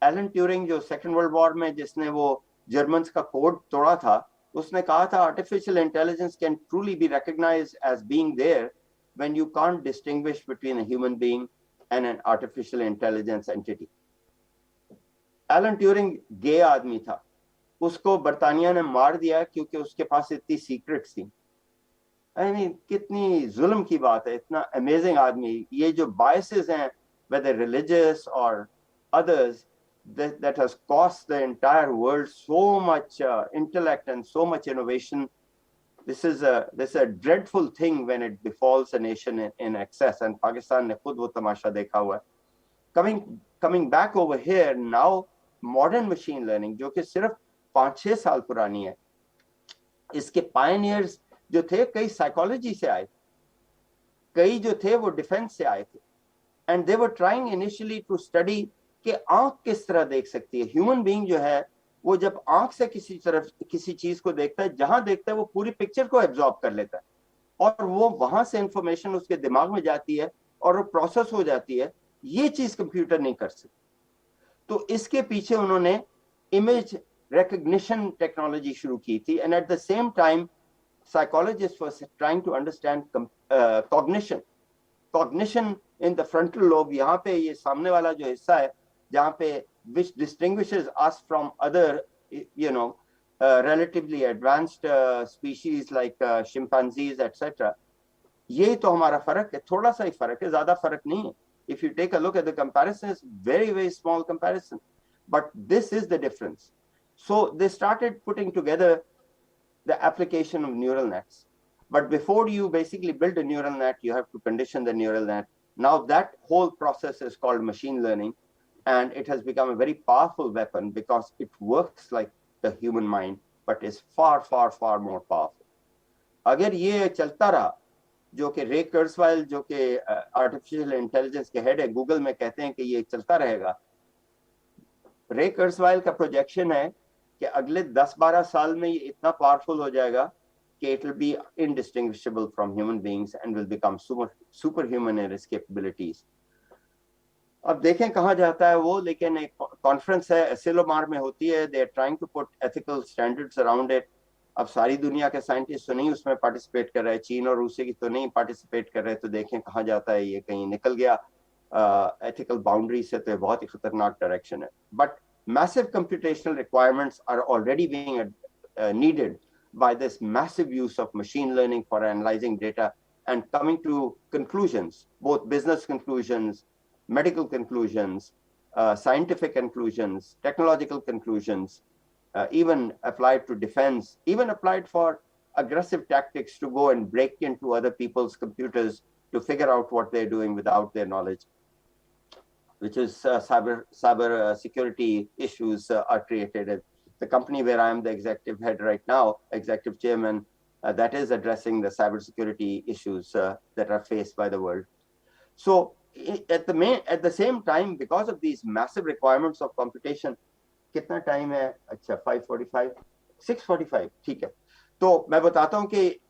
Alan Turing जो सेकेंड वर्ल्ड वॉर में जिसने वो जर्मन्स का कोड तोड़ा था, उसने कहा था artificial intelligence can truly be recognised as being there when you can't distinguish between a human being and an artificial intelligence entity. Alan Turing gay आदमी था, उसको बर्तानिया ने मार दिया क्योंकि उसके पास इतनी सीक्रेट्स थी. आई मीन कितनी जुल्म की बात है. इतना अमेजिंग आदमी. ये जो बायसेस हैं, whether religious or others, that has cost the entire world so much intellect and so much innovation. This is a dreadful thing when it befalls a nation in excess, and Pakistan ne khud wo tamasha dekha hua hai. Coming back over here now, modern machine learning जो कि सिर्फ 5-6 साल पुरानी है, इसके pioneers जो थे कई साइकोलॉजी से आए, कई जो थे वो डिफेंस से आए थे, and they were trying initially to study कि आंख किस तरह देख सकती है. ह्यूमन बीइंग जो है वो जब आंख से किसी चीज को देखता है, जहां देखता है वो पूरी पिक्चर को एब्जॉर्ब कर लेता है, और वो वहां से इंफॉर्मेशन उसके दिमाग में जाती है और वो प्रोसेस हो जाती है. ये चीज कंप्यूटर नहीं कर सकती. तो इसके पीछे उन्होंने इमेज रिकग्निशन टेक्नोलॉजी शुरू की थी. And at the same time psychologists were trying to understand cognition in the frontal lobe. यहाँ पे ये सामने वाला जो हिस्सा है जहाँ पे which distinguishes us from other relatively advanced species like chimpanzees etc. ये तो हमारा फर्क है, थोड़ा सा ही फर्क है, ज्यादा फर्क नहीं है. If you take a look at the comparison, it's very, very small comparison, but this is the difference. So they started putting together the application of neural nets. But before you basically build a neural net, you have to condition the neural net. Now that whole process is called machine learning, and it has become a very powerful weapon because it works like the human mind, but is far, far, far more powerful. अगर ये चलता रहा, जो कि रे कर्सवाइल जो कि artificial intelligence के हेड है गूगल में, कहते हैं कि ये चलता रहेगा. रे कर्सवाइल का प्रोजेक्शन है कि अगले 10-12 साल में ये इतना पावरफुल हो जाएगा कि it will be indistinguishable from human beings and will become superhuman in its capabilities. अब देखें कहाँ जाता है वो. लेकिन एक कॉन्फ्रेंस है एसिलोमार में होती है. they are trying to put ethical standards around it. अब सारी दुनिया के साइंटिस्ट तो नहीं उसमें पार्टिसिपेट कर रहे हैं, चीन और रूस की तो नहीं पार्टिसिपेट कर रहे. तो देखें कहाँ जाता है. ये कहीं निकल गया एथिकल बाउंड्री से, तो बहुत ही खतरनाक डायरेक्शन है. But massive computational requirements are already being needed by this massive use of machine learning for analyzing data and coming to conclusions, both business conclusions, medical conclusions, scientific conclusions, technological conclusions, even applied to defense, even applied for aggressive tactics to go and break into other people's computers to figure out what they're doing without their knowledge. which is cyber security issues are created. The company where I am the executive head right now, executive chairman, that is addressing the cybersecurity issues that are faced by the world. So at the same time, because of these massive requirements of computation, कितना time है? अच्छा 5:45, 6:45, ठीक है. तो मैं बताता हूँ कि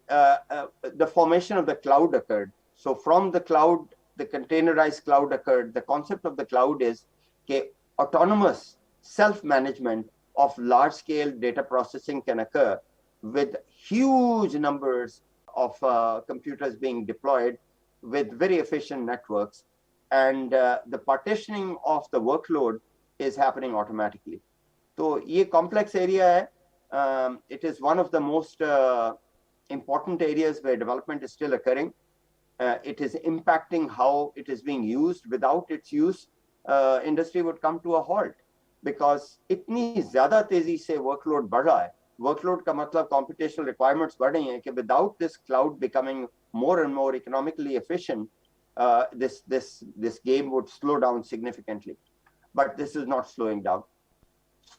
the formation of the cloud occurred. So from the cloud, the containerized cloud occurred. The concept of the cloud is that autonomous self-management of large-scale data processing can occur with huge numbers of computers being deployed with very efficient networks, and the partitioning of the workload is happening automatically. So ये complex area है. It is one of the most important areas where development is still occurring. It is impacting how it is being used. Without its use, industry would come to a halt, because इतनी ज़्यादा तेजी से workload बढ़ रहा है. Workload का मतलब computational requirements बढ़ रही हैं कि without this cloud becoming more and more economically efficient, this game would slow down significantly. But this is not slowing down.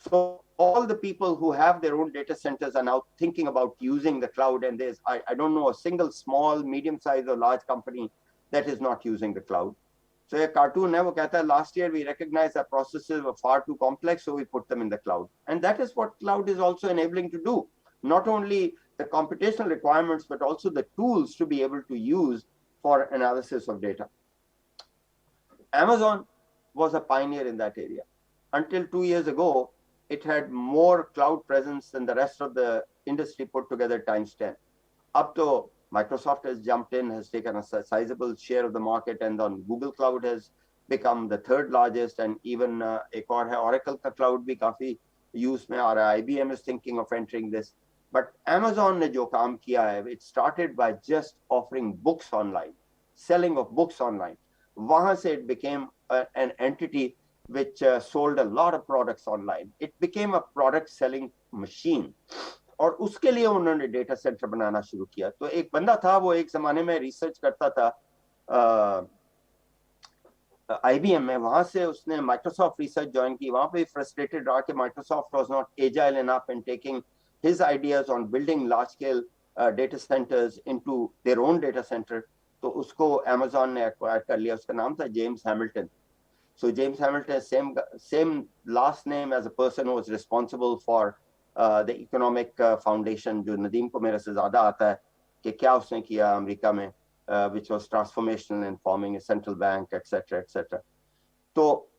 So all the people who have their own data centers are now thinking about using the cloud, and I don't know a single small, medium-sized or large company that is not using the cloud. So a cartoon है, वो कहता है, last year we recognized that processes were far too complex, so we put them in the cloud. And that is what cloud is also enabling to do. Not only the computational requirements, but also the tools to be able to use for analysis of data. Amazon was a pioneer in that area. Until 2 years ago, it had more cloud presence than the rest of the industry put together times 10. Up to Microsoft has jumped in, has taken a sizable share of the market, and then Google Cloud has become the third largest, and even एक और है Oracle का cloud भी काफी use में आ रहा है. IBM is thinking of entering this. But Amazon ने जो काम किया है, it started by just offering books online, selling of books online. वहां से it became an entity which sold a lot of products online. It became a product selling machine. और उसके लिए उन्होंने डेटा सेंटर बनाना शुरू किया. तो एक बंदा था, वो एक जमाने में रिसर्च करता था IBM में. वहां से उसने माइक्रोसॉफ्ट रिसर्च ज्वाइन की. वहां पे फ्रस्ट्रेटेड रहा कि Microsoft was not agile enough in taking his ideas on building large scale data centers into their own data center. तो उसको Amazon ने acquire कर लिया. उसका नाम था James Hamilton. So James Hamilton, same last name as a person who was responsible for the economic foundation, जो नदीम को मेरे से ज़्यादा आता है कि क्या उसने किया अमेरिका में, which was transformational in forming a central bank, etc., etc. तो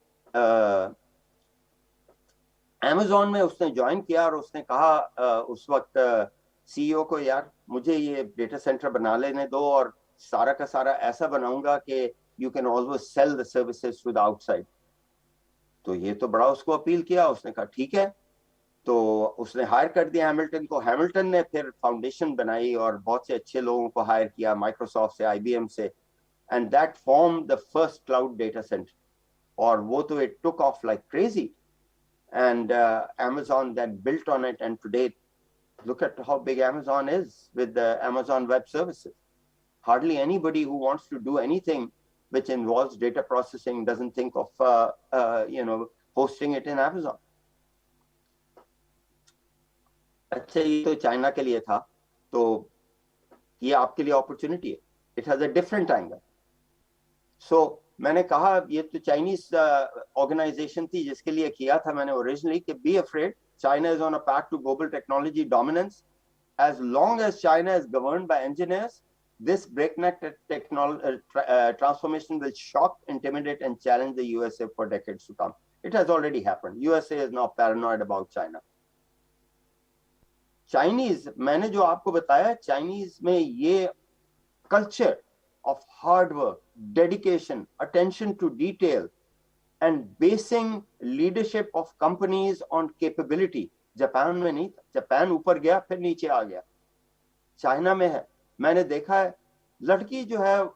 Amazon में उसने ज्वाइन किया और उसने कहा उस वक्त CEO को, यार मुझे ये डेटा सेंटर बना लेने दो और सारा का सारा ऐसा बनाऊंगा कि you can always sell the services to the outside. तो ये तो बड़ा उसको अपील किया. उसने कहा ठीक है. तो उसने हायर कर दिया हैमिल्टन को. हैमिल्टन ने फिर फाउंडेशन बनाई और बहुत से अच्छे लोगों को हायर किया, माइक्रोसॉफ्ट से, IBM से, and that formed the first cloud data center. और वो तो it took off like crazy, and Amazon then built on it, and today look at how big Amazon is with the Amazon Web Services. Hardly anybody who wants to do anything which involves data processing doesn't think of hosting it in Amazon. अच्छा, ये तो China के लिए था. तो ये आपके लिए अपॉर्चुनिटी है. It has a different angle. So मैंने कहा ये तो चाइनीज ऑर्गेनाइजेशन थी जिसके लिए किया था मैंने ओरिजिनली कि be afraid, China is on a path to global technology dominance. As long as China is governed by engineers, this breakneck transformation will shock, intimidate, and challenge the USA for decades to come. It has already happened. USA is now paranoid about China. Chinese, मैंने जो आपको बताया, Chinese में ये culture of hard work, dedication, attention to detail, and basing leadership of companies on capability. Japan में नहीं था. Japan ऊपर गया फिर नीचे आ गया. चाइना में है. मैंने देखा है लड़की जो है,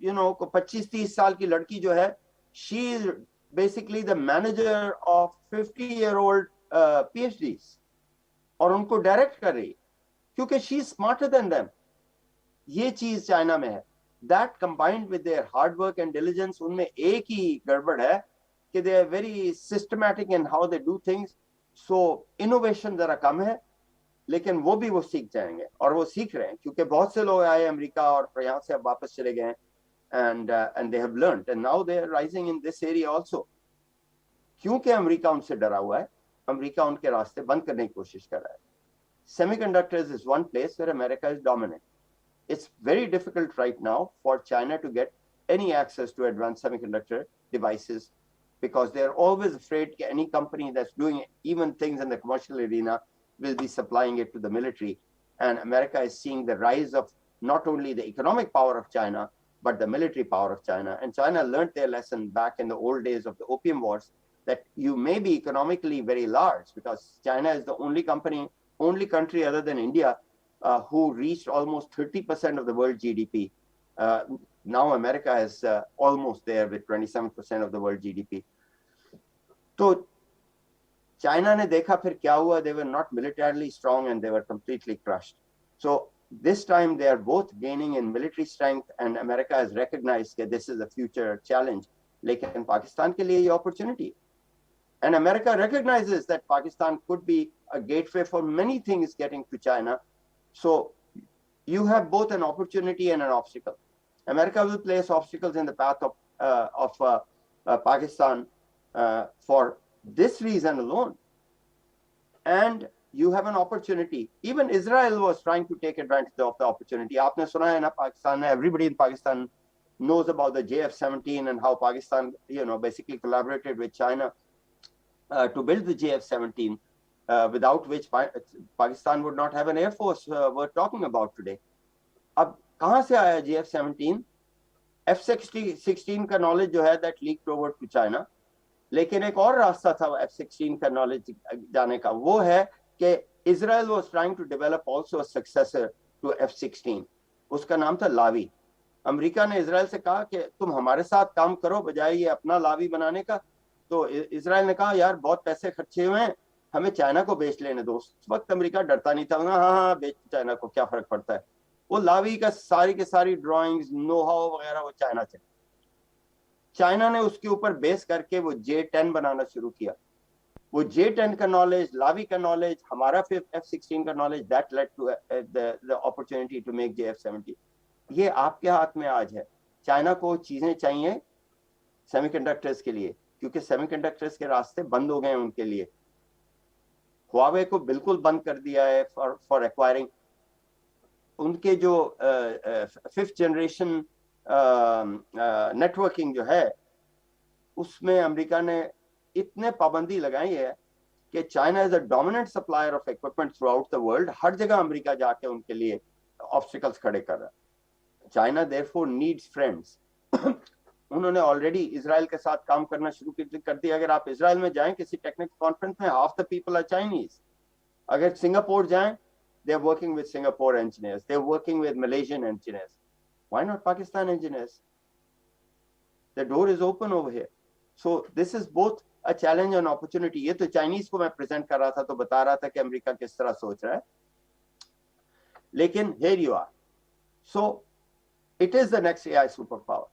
25-30 साल की लड़की जो है, she is basically the manager of 50-year-old PhDs और उनको डायरेक्ट कर रही क्योंकि she is smarter than them. ये चीज चाइना में है. That combined with their hard work and diligence, उनमें एक ही गड़बड़ है कि they are very systematic in how they do things, so innovation जरा कम है, लेकिन वो भी वो सीख जाएंगे, और वो सीख रहे हैं क्योंकि बहुत से लोग आए अमेरिका और यहाँ से अब वापस चले गए, and they have learned and now they are rising in this area also. क्योंकि अमेरिका उनसे डरा हुआ है, अमेरिका उनके रास्ते बंद करने की कोशिश कर रहा है. Semiconductors is one place where America is dominant. It's very difficult right now for China to get any access to advanced semiconductor devices because they're always afraid that any company that's doing even things in the commercial arena will be supplying it to the military. And America is seeing the rise of not only the economic power of China, but the military power of China. And China learned their lesson back in the old days of the Opium Wars that you may be economically very large because China is the only country other than India who reached almost 30% of the world GDP. Now America is almost there with 27% of the world GDP. So China ने देखा फिर क्या हुआ, they were not militarily strong and they were completely crushed. So this time they are both gaining in military strength and America has recognized that this is a future challenge. लेकिन पाकिस्तान के लिए ये opportunity. And America recognizes that Pakistan could be a gateway for many things getting to China. So you have both an opportunity and an obstacle. America will place obstacles in the path of Pakistan for this reason alone. And you have an opportunity. Even Israel was trying to take advantage of the opportunity. आपने सुना है ना पाकिस्तान में, everybody in Pakistan knows about the JF-17 and how Pakistan, basically collaborated with China to build the JF-17, without which Pakistan would not have an air force we're talking about today. अब कहाँ से आया JF-17? F-16 का knowledge जो है that leaked over to China. लेकिन एक और रास्ता था F-16 का knowledge जाने का, वो है कि Israel was trying to develop also a successor to F-16. उसका नाम था लावी. अमेरिका ने इजराइल से कहा कि तुम हमारे साथ काम करो बजाय ये अपना लावी बनाने का. तो इजराइल ने कहा यार बहुत पैसे खर्चे हुए हैं, हमें चाइना को बेच लेने दो. उस वक्त अमेरिका डरता नहीं था, हाँ बेच चाइना को, क्या फर्क पड़ता है. वो लावी का सारी के सारी ड्राइंग्स, नो हाउ वगैरह वो चाइना से. चाइना ने उसके ऊपर बेस करके वो J-10 बनाना शुरू किया. वो J-10 का नॉलेज, लावी का नॉलेज, हमारा फिर F-16 का knowledge, that led to the opportunity to make JF-17. ये आपके हाथ में आज है. चाइना को चीजें चाहिए सेमीकंडक्टर्स के लिए, क्योंकि सेमीकंडक्टर्स के रास्ते बंद हो गए उनके लिए. हुआवे को बिल्कुल बंद कर दिया है फॉर एक्वायरिंग. उनके जो 5th जनरेशन नेटवर्किंग जो है उसमें अमेरिका ने इतने पाबंदी लगाई है कि China is a dominant supplier of equipment throughout the world. हर जगह अमेरिका जाके उनके लिए ऑब्स्टिकल्स खड़े कर रहा है. China therefore needs friends. उन्होंने ऑलरेडी इजराइल के साथ काम करना शुरू कर दिया. अगर आप इजराइल में जाएं किसी टेक्निकल कॉन्फ्रेंस में, half the people are Chinese. अगर सिंगापुर जाएं, they are working with Singapore engineers, they are working with Malaysian engineers. Why not Pakistan engineers? The door is open over here. So this is both a challenge and opportunity. ये तो Chinese को मैं present कर रहा था तो बता रहा था कि अमेरिका किस तरह सोच रहा है. लेकिन here you are. So it is the next AI superpower.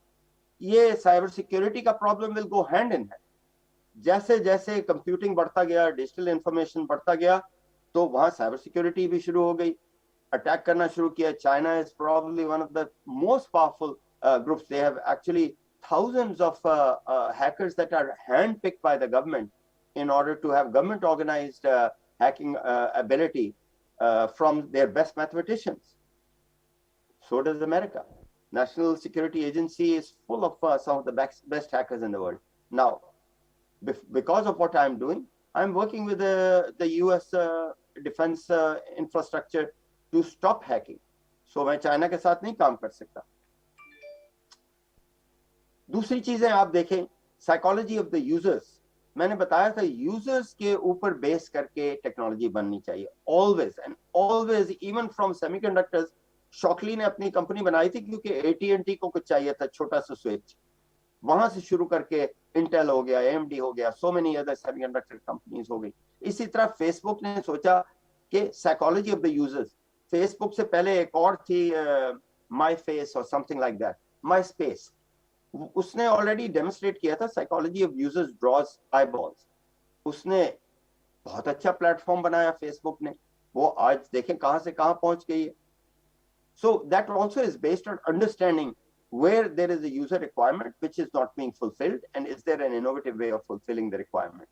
ये साइबर सिक्योरिटी का problem will go hand in hand. जैसे जैसे कंप्यूटिंग बढ़ता गया, डिजिटल इंफॉर्मेशन बढ़ता गया, तो वहां साइबर सिक्योरिटी भी शुरू हो गई, अटैक करना शुरू किया. China is probably one of the most powerful groups. They have actually thousands of hackers that are handpicked by the government in order to have government organized hacking ability from their best mathematicians. So does America. National Security Agency is full of some of the best hackers in the world. Now, because of what I'm doing, I'm working with the US defense infrastructure to stop hacking. So मैं China के साथ नहीं काम कर सकता. दूसरी चीजें आप देखें, साइकोलॉजी ऑफ द यूजर्स. मैंने बताया था यूजर्स के ऊपर बेस करके टेक्नोलॉजी बननी चाहिए. Always and always, even from semiconductors. Shockley ने अपनी कंपनी बनाई थी क्योंकि AT&T को कुछ चाहिए था, छोटा सा स्विच. वहां से शुरू करके इंटेल हो गया, AMD हो गया, so many other semiconductor companies हो गई. इसी तरह फेसबुक ने सोचा कि psychology of the users. Facebook से पहले एक और थी, माई फेस और something like that, my space. उसने ऑलरेडी डेमोन्स्ट्रेट किया था psychology of users draws eyeballs. उसने बहुत अच्छा प्लेटफॉर्म बनाया फेसबुक ने, वो आज देखें कहां से कहां पहुंच गई है। So that also is based on understanding where there is a user requirement which is not being fulfilled and is there an innovative way of fulfilling the requirement.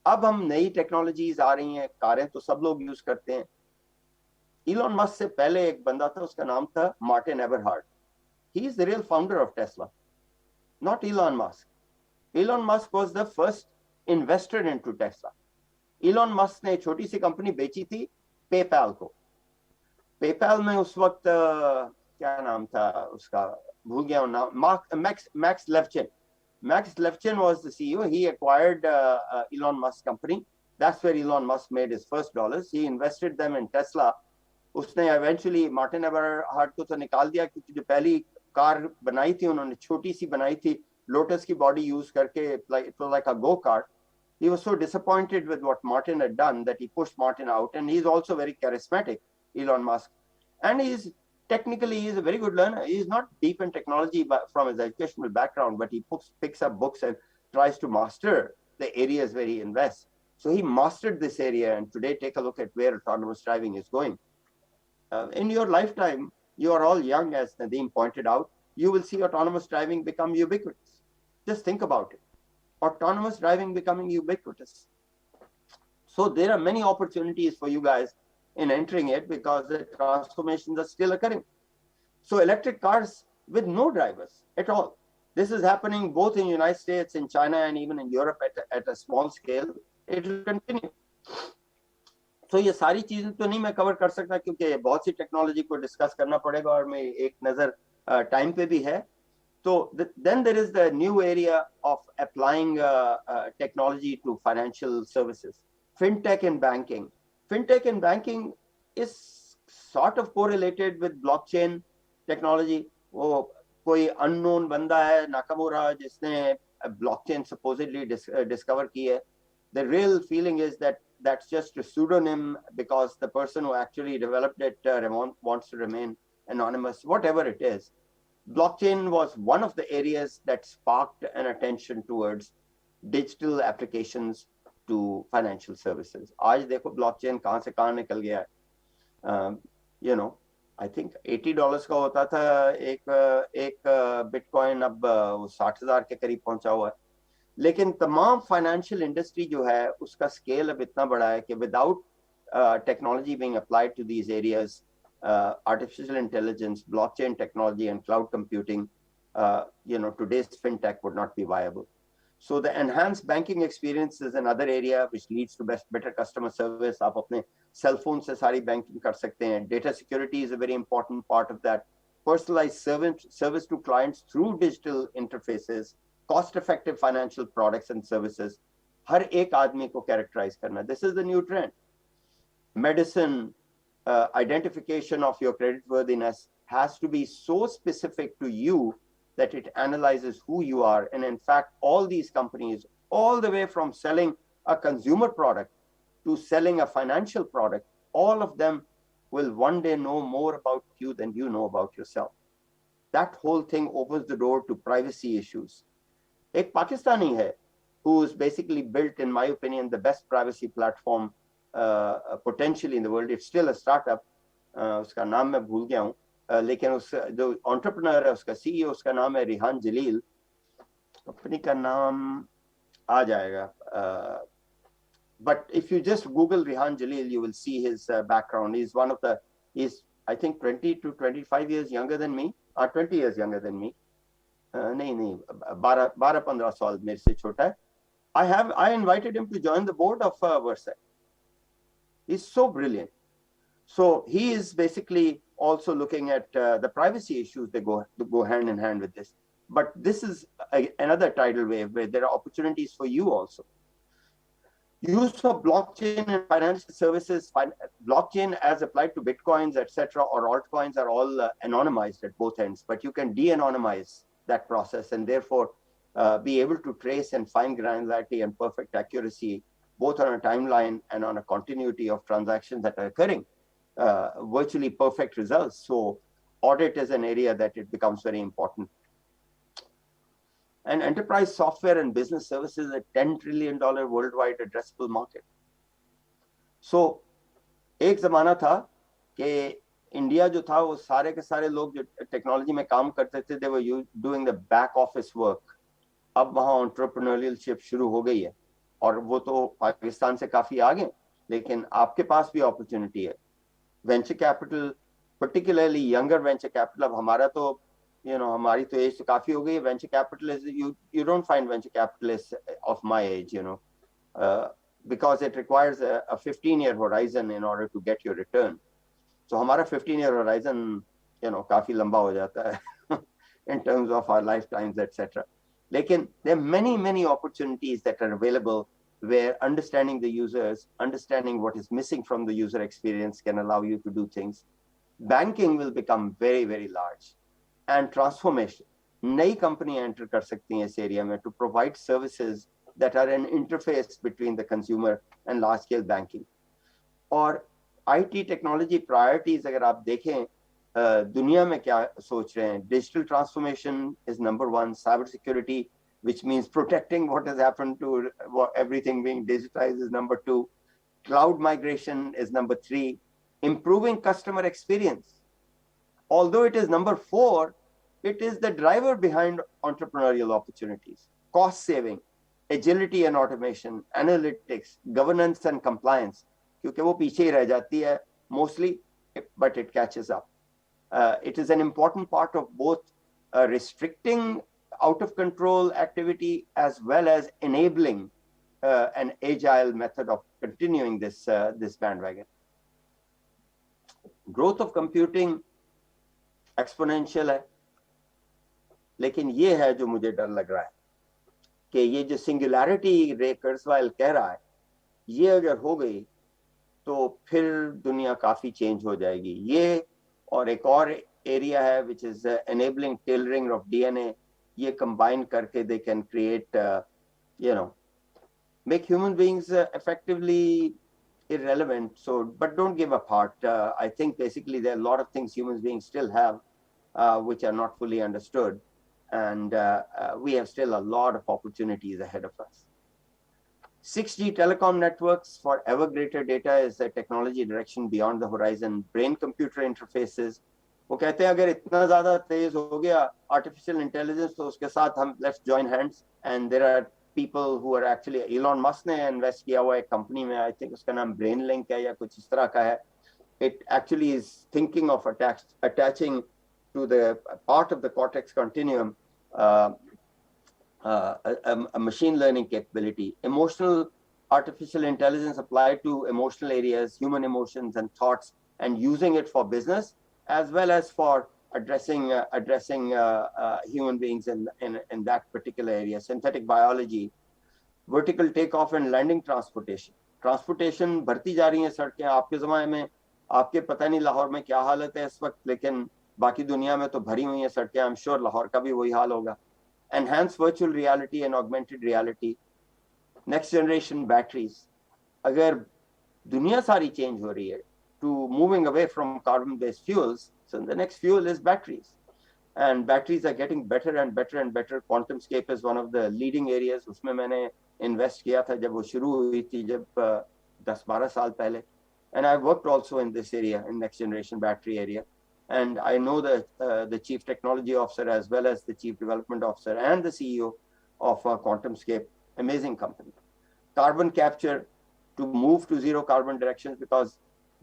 अब हम नई टेक्नोलॉजीज आ रही हैं, कारें तो सब लोग यूज करते हैं। इलॉन मस्क से पहले एक बंदा था, उसका नाम था Martin Eberhard. He is the real founder of Tesla, not Elon Musk. Elon Musk was the first investor into Tesla. Elon Musk ने छोटी सी कंपनी बेची थी पेपैल को। पेपैल में उस वक्त क्या नाम था उसका, भूल गया नाम, max लेफ्चिन। Max Levchin was the CEO. He acquired Elon Musk company. That's where Elon Musk made his first dollars. He invested them in Tesla. उसने eventually मार्टिन एबरहार्ट को तो निकाल दिया, क्योंकि जो पहली कार बनाई थी उन्होंने छोटी सी बनाई थी, लोटस की बॉडी यूज करके, it was like a go-kart. He was so disappointed with what Martin had done that he pushed Martin out, and he's also very charismatic, Elon Musk. And he's a very good learner. He's not deep in technology from his educational background, but he picks up books and tries to master the areas where he invests. So he mastered this area, and today take a look at where autonomous driving is going. In your lifetime, you are all young, as Nadeem pointed out, you will see autonomous driving become ubiquitous. Just think about it. Autonomous driving becoming ubiquitous. So there are many opportunities for you guys in entering it because the transformations are still occurring. So electric cars with no drivers at all. This is happening both in the United States, in China, and even in Europe at a small scale. It will continue. So ये सारी चीजें तो नहीं मैं cover कर सकता, क्योंकि बहुत सी टेक्नोलॉजी को डिस्कस करना पड़ेगा और मैं एक नजर टाइम पे भी है। So then there is the new area of applying technology to financial services. Fintech and banking. Fintech and banking is sort of correlated with blockchain technology. वो कोई unknown बंदा है नाकामुरा जिसने blockchain supposedly discover की है. The real feeling is that that's just a pseudonym because the person who actually developed it wants to remain anonymous, whatever it is. Blockchain was one of the areas that sparked an attention towards digital applications to financial services. आज देखो blockchain कहाँ से कहाँ निकल गया है. You know, I think $80 का होता था एक बिटकॉइन, अब वो 60,000 के करीब पहुंचा हुआ है. लेकिन तमाम फाइनेंशियल इंडस्ट्री जो है उसका स्केल अब इतना बड़ा है कि without technology being applied to these areas, artificial intelligence, blockchain technology, and cloud computing, today's fintech would not be viable. So the enhanced banking experience is another area which leads to better customer service. आप अपने cell phone से सारी banking कर सकते हैं. Data security is a very important part of that. Personalized service to clients through digital interfaces, cost-effective financial products and services. हर एक आदमी को characterize करना. This is the new trend. Medicine, identification of your creditworthiness has to be so specific to you that it analyzes who you are. And in fact, all these companies, all the way from selling a consumer product to selling a financial product, all of them will one day know more about you than you know about yourself. That whole thing opens the door to privacy issues. Ek Pakistani hai who's basically built, in my opinion, the best privacy platform potentially in the world. It's still a startup. उसका नाम मैं भूल गया हूँ, लेकिन उस जो entrepreneur है उसका सीईओ, उसका नाम है रिहान जलील. कंपनी का नाम आ जाएगा. But if you just Google Rihan Jalil, you will see his background. He's I think 20 to 25 years younger than me, or 20 years younger than me. नहीं 12-15 साल मेरे से छोटा है. I invited him to join the board of Versa. He's so brilliant. So he is basically also looking at the privacy issues that go hand in hand with this. But this is another tidal wave where there are opportunities for you also. Use of blockchain and financial services, blockchain as applied to bitcoins, etc., or altcoins are all anonymized at both ends, but you can de-anonymize that process and therefore be able to trace and find granularity and perfect accuracy both on a timeline and on a continuity of transactions that are occurring, virtually perfect results. So audit is an area that it becomes very important. And enterprise software and business services is a $10 trillion worldwide addressable market. So, एक जमाना था कि India जो था वो सारे के सारे लोग जो टेक्नोलॉजी में काम करते थे, they were doing the back office work. अब वहाँ एंटरप्रेन्योरियलशिप शुरू हो गई है और वो तो पाकिस्तान से काफी आगे, लेकिन आपके पास भी अपॉर्चुनिटी है. Venture capital, particularly younger venture capital, अब हमारा तो हमारी तो एज तो काफी हो गई है. Venture capitalist, you don't find venture capitalists of my age, because it requires a 15-year horizon in order to get your return. So हमारा 15-year horizon काफी लंबा हो जाता है in terms of our lifetimes, etc. लेकिन there are many opportunities that are available where understanding the users, understanding what is missing from the user experience can allow you to do things. Banking will become very large. And transformation. नई company enter कर सकती हैं इस area में to provide services that are an interface between the consumer and large scale banking. और IT technology priorities अगर आप देखें दुनिया में क्या सोच रहे हैं, digital transformation is number 1, cyber security which means protecting what has happened to everything being digitized is number 2, cloud migration is number 3, improving customer experience, although it is number 4, it is the driver behind entrepreneurial opportunities. Cost saving, agility and automation, analytics, governance and compliance, क्योंकि वो पीछे ही रह जाती है mostly, but it catches up. It is an important part of both restricting out of control activity as well as enabling an agile method of continuing this bandwagon. Growth of computing exponential है, लेकिन ये है जो मुझे डर लग रहा है कि ये जो सिंगुलैरिटी रे कुर्जवेल कह रहा है, ये अगर हो गई तो फिर दुनिया काफी चेंज हो जाएगी. ये और एक और एरिया है which is enabling tailoring of DNA. ये combine करके they can create make human beings effectively irrelevant. So, but don't give up heart. I think basically there are a lot of things human beings still have which are not fully understood, and we have still a lot of opportunities ahead of us. 6G telecom networks for ever greater data is the technology direction beyond the horizon. Brain-computer interfaces. वो कहते हैं अगर इतना ज़्यादा तेज हो गया artificial intelligence तो उसके साथ हम let's join hands. And there are people who are actually, Elon Musk ने invest किया हुआ एक company में, I think उसका नाम BrainLink है या कुछ इस तरह का है. It actually is thinking of attaching to the part of the cortex continuum a machine learning capability, emotional artificial intelligence applied to emotional areas, human emotions and thoughts, and using it for business as well as for addressing human beings in that particular area. Synthetic biology, vertical takeoff and landing transportation बढ़ती जा रही हैं सड़कें. आपके ज़माने में आपके पता नहीं लाहौर में क्या हालत है इस वक्त, लेकिन बाकी दुनिया में तो भरी हुई हैं सड़कें. I'm sure लाहौर का भी वही हाल होगा. Enhanced virtual reality and augmented reality, next generation batteries. अगर दुनिया सारी change हो रही है to moving away from carbon-based fuels, so the next fuel is batteries. And batteries are getting better and better and better. QuantumScape is one of the leading areas. उसमें मैंने invest किया था जब वो शुरू हुई थी, जब 10-12 साल पहले. And I worked also in this area, in next generation battery area. And I know the chief technology officer as well as the chief development officer and the CEO of QuantumScape, amazing company. Carbon capture to move to zero carbon directions, because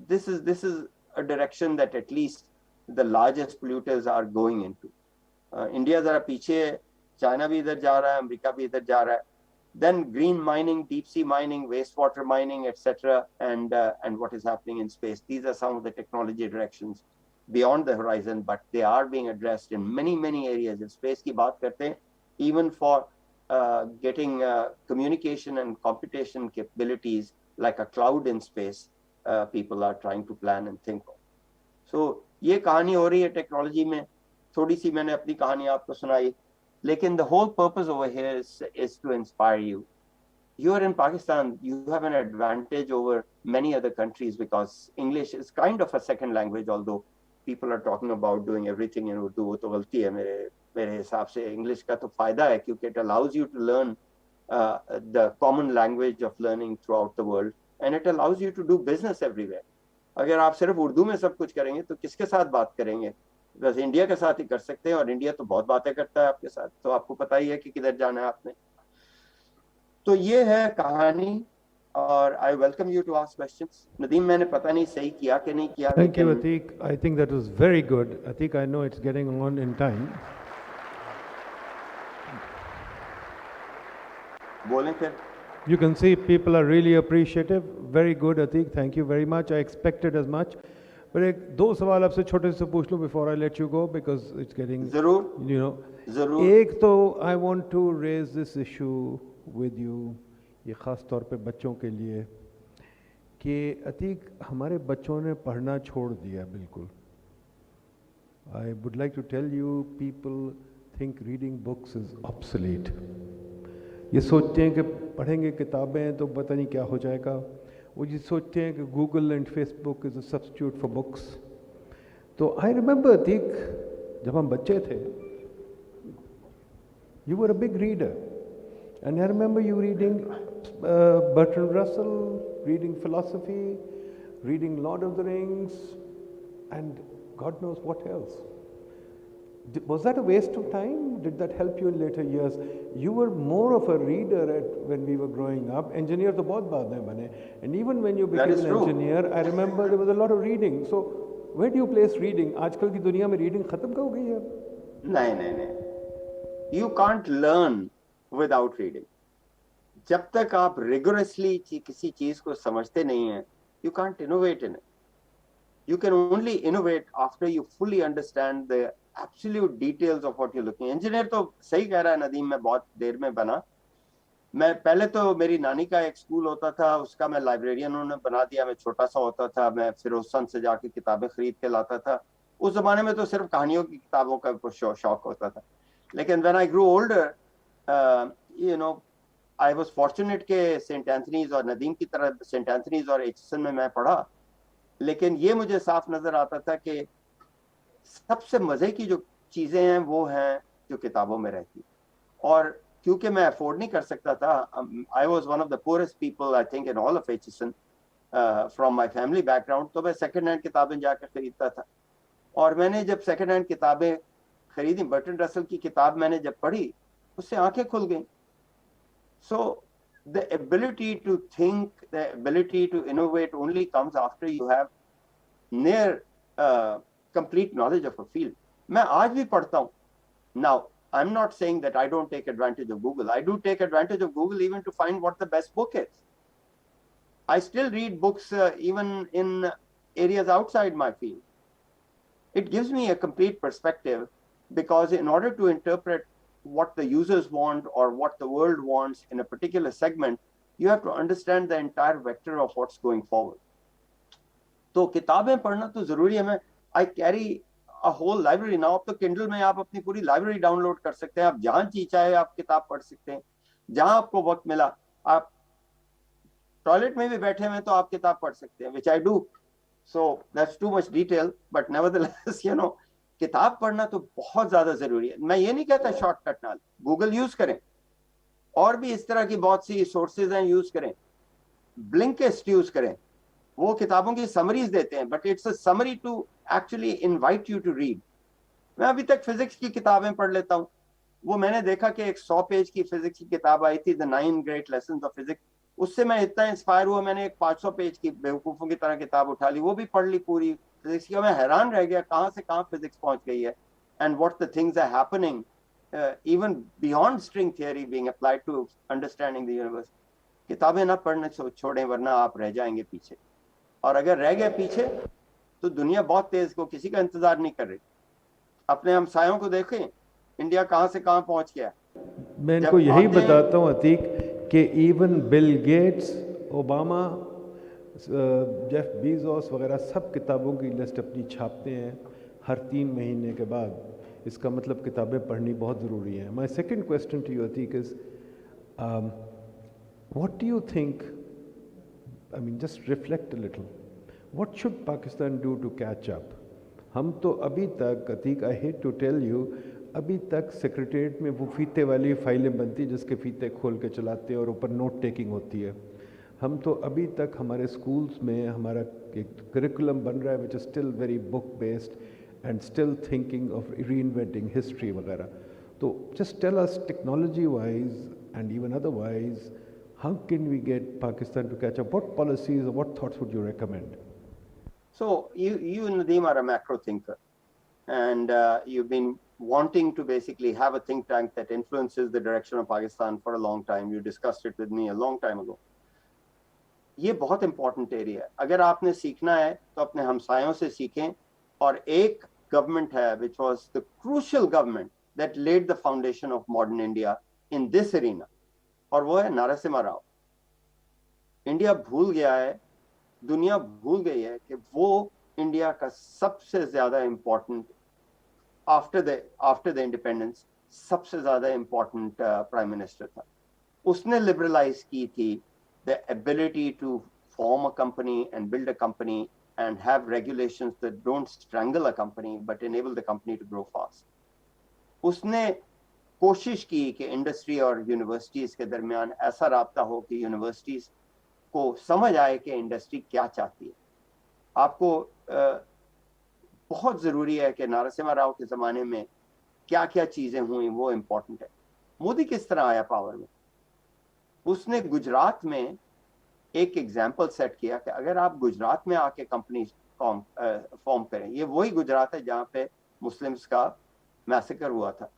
this is a direction that at least the largest polluters are going into. India ज़रा पीछे है, China भी इधर जा रहा है, America भी इधर जा रहा है. Then green mining, deep sea mining, wastewater mining, etc., and what is happening in space. These are some of the technology directions beyond the horizon, but they are being addressed in many areas. If space की बात करते हैं, even for getting communication and computation capabilities like a cloud in space, people are trying to plan and think of. So ये कहानी हो रही है technology में. थोड़ी सी मैंने अपनी कहानी आपको सुनाई, लेकिन the whole purpose over here is to inspire you. You are in Pakistan, you have an advantage over many other countries because English is kind of a second language, although people are talking about doing everything in Urdu. वो तो गलती है मेरे मेरे हिसाब से English का तो फायदा है क्योंकि it allows you to learn the common language of learning throughout the world and it allows you to do business everywhere. अगर आप सिर्फ उर्दू में सब कुछ करेंगे तो किसके साथ बात करेंगे? बस इंडिया के साथ ही कर सकते हैं, और इंडिया तो बहुत बातें करता है आपके साथ, तो आपको पता ही है कि किधर जाना है आपने। तो ये है कहानी, और I welcome you to ask questions. Nadeem, मैंने पता नहीं सही किया कि नहीं किया, Thank you, लेकिन Atik. I think that was very good. Atik, I know it's getting on in time. बोलें फिर। You can see people are really appreciative. Very good, Atik. Thank you very much. I expected as much. But एक दो सवाल आपसे छोटे से पूछ लूँ before I let you go because it's getting, जरूर you know. जरूर। एक तो I want to raise this issue with you, ये ख़ास तौर पे बच्चों के लिए, कि अतीक हमारे बच्चों ने पढ़ना छोड़ दिया बिल्कुल। I would like to tell you, people think reading books is obsolete. ये सोचते हैं कि पढ़ेंगे किताबें तो पता नहीं क्या हो जाएगा। वो ये सोचते हैं कि Google and Facebook is a substitute for books. तो आई रिमेंबर अतीक, जब हम बच्चे थे, you were a big reader, and I remember you reading Bertrand Russell, reading philosophy, reading Lord of the rings, and God knows what else. Was that a waste of time? Did that help you in later years? You were more of a reader when we were growing up. Engineer तो बहुत बाद में बने. And even when you That became is an true. engineer, I remember there was a lot of reading. So where do you place reading? आजकल की दुनिया में reading खत्म हो गई है? नहीं नहीं नहीं, you can't learn without reading. जब तक आप rigorously किसी चीज को समझते नहीं हैं, you can't innovate in it. You can only innovate after you fully understand the absolute details of what you're looking. Engineer तो सही कह रहा है नदीम, मैं बहुत देर में बना। मैं पहले तो मेरी नानी का एक स्कूल होता था, उसका मैं लाइब्रेरियन उन्होंने बना दिया। मैं छोटा सा होता था, मैं फिरोजसन से जाके किताबें खरीद के लाता था। उस जमाने में तो सिर्फ कहानियों की किताबों का शौक होता था। लेकिन when I grew older, you know, I was fortunate के सेंट एंथनीज और नदीम की तरह सेंट एंथनीज और एचसन में मैं पढ़ा। लेकिन ये मुझे साफ नजर आता था कि सबसे मजे की जो चीजें हैं वो हैं जो किताबों में रहती। और क्योंकि मैं अफोर्ड नहीं कर सकता था, I was one of the poorest people I think in all of HSN from my family background, तो मैं सेकंड हैंड किताबें जाकर खरीदता था। और मैंने जब सेकंड हैंड किताबें खरीदी, बर्ट्रैंड रसल की किताब मैंने जब पढ़ी, उससे आंखें खुल गई। सो the ability to think, the ability to innovate only comes after you have near complete knowledge of a field. मैं आज भी पढ़ता हूँ। Now, I'm not saying that I don't take advantage of Google. I do take advantage of Google even to find what the best book is. I still read books even in areas outside my field. It gives me a complete perspective, because in order to interpret what the users want or what the world wants in a particular segment, you have to understand the entire vector of what's going forward. तो किताबें पढ़ना तो जरूरी है। मैं I carry a whole library now. अब तो Kindle में आप अपनी पूरी लाइब्रेरी डाउनलोड कर सकते हैं। आप जहां जी चाहे आप किताब पढ़ सकते हैं, जहां आपको वक्त मिला। आप टॉयलेट में भी बैठे हुए तो आप किताब पढ़ सकते हैं, which I do. So that's too much detail, but nevertheless you know, किताब पढ़ना तो बहुत ज्यादा जरूरी है। मैं ये नहीं कहता शॉर्टकट ना, गूगल यूज करें, और भी इस तरह की बहुत सी सोर्सेज हैं, यूज करें। ब्लिंकिस्ट यूज करें, वो किताबों की समरीज देते हैं, but it's a summary to actually invite you to read. मैं अभी तक फिजिक्स की किताबें पढ़ लेता हूँ। वो मैंने देखा कि एक 100 पेज की फिजिक्स की किताब आई थी, the 9 great lessons of physics. उससे मैं इतना इंस्पायर हुआ, मैंने एक 500 पेज की बेवकूफों की तरह किताब उठा ली, वो भी पढ़ ली पूरी फिजिक्स की। मैं हैरान रह गया कहाँ से कहाँ फिजिक्स पहुंच गई है, and what the things are happening even beyond string theory being applied to understanding the universe. किताबें ना पढ़ने छोड़ें, वरना आप रह जाएंगे पीछे। और अगर रह गए पीछे तो दुनिया बहुत तेज को किसी का इंतजार नहीं कर रही। अपने हमसायों को देखें, इंडिया कहाँ से कहाँ पहुंच गया। मैं इनको यही बताता हूँ अतीक कि even Bill Gates, Obama, Jeff Bezos वगैरह सब किताबों की लिस्ट अपनी छापते हैं हर 3 महीने के बाद। इसका मतलब किताबें पढ़नी बहुत ज़रूरी है। My second question to you Ateeq is, what do you think, I mean, just reflect a little. What should Pakistan do to catch up? हम तो अभी तक, Atik, I hate to tell you, अभी तक सेक्रेटरीट में वो फीते वाली फाइलें बनती जिसके फीते खोल के चलाते हैं और ऊपर नोट टेकिंग होती है। हम तो अभी तक हमारे स्कूल्स में हमारा एक करिकुलम बन रहा है which is still very book based and still thinking of reinventing history वगैरह। तो just tell us technology wise and even otherwise how can we get Pakistan to catch up? What policies or what thoughts would you recommend? So you Nadeem are a macro thinker, and you've been wanting to basically have a think tank that influences the direction of Pakistan for a long time. You discussed it with me a long time ago. ये बहुत important area है। अगर आपने सीखना है तो अपने हमसायों से सीखें। और एक government है which was the crucial government that laid the foundation of modern India in this arena, और वो है नरसिम्हा राव। इंडिया भूल गया है, दुनिया भूल गई है कि वो इंडिया का सबसे ज्यादा इंपॉर्टेंट आफ्टर द इंडिपेंडेंस सबसे ज्यादा इंपॉर्टेंट प्राइम मिनिस्टर था। उसने लिबरलाइज की थी the ability to form a company and build a company and have regulations that don't strangle a company but enable the company to grow fast. उसने कोशिश की कि इंडस्ट्री और यूनिवर्सिटीज के दरमियान ऐसा राब्ता हो कि यूनिवर्सिटीज को समझ आए कि इंडस्ट्री क्या चाहती है। आपको बहुत जरूरी है कि नरसिम्हा राव के जमाने में क्या क्या चीजें हुई वो इंपॉर्टेंट है। मोदी किस तरह आया पावर में? उसने गुजरात में एक एग्जाम्पल सेट किया कि अगर आप गुजरात में आके कंपनी फॉर्म करें, ये वही गुजरात है जहाँ पे मुस्लिम्स का मैसेकर हुआ था।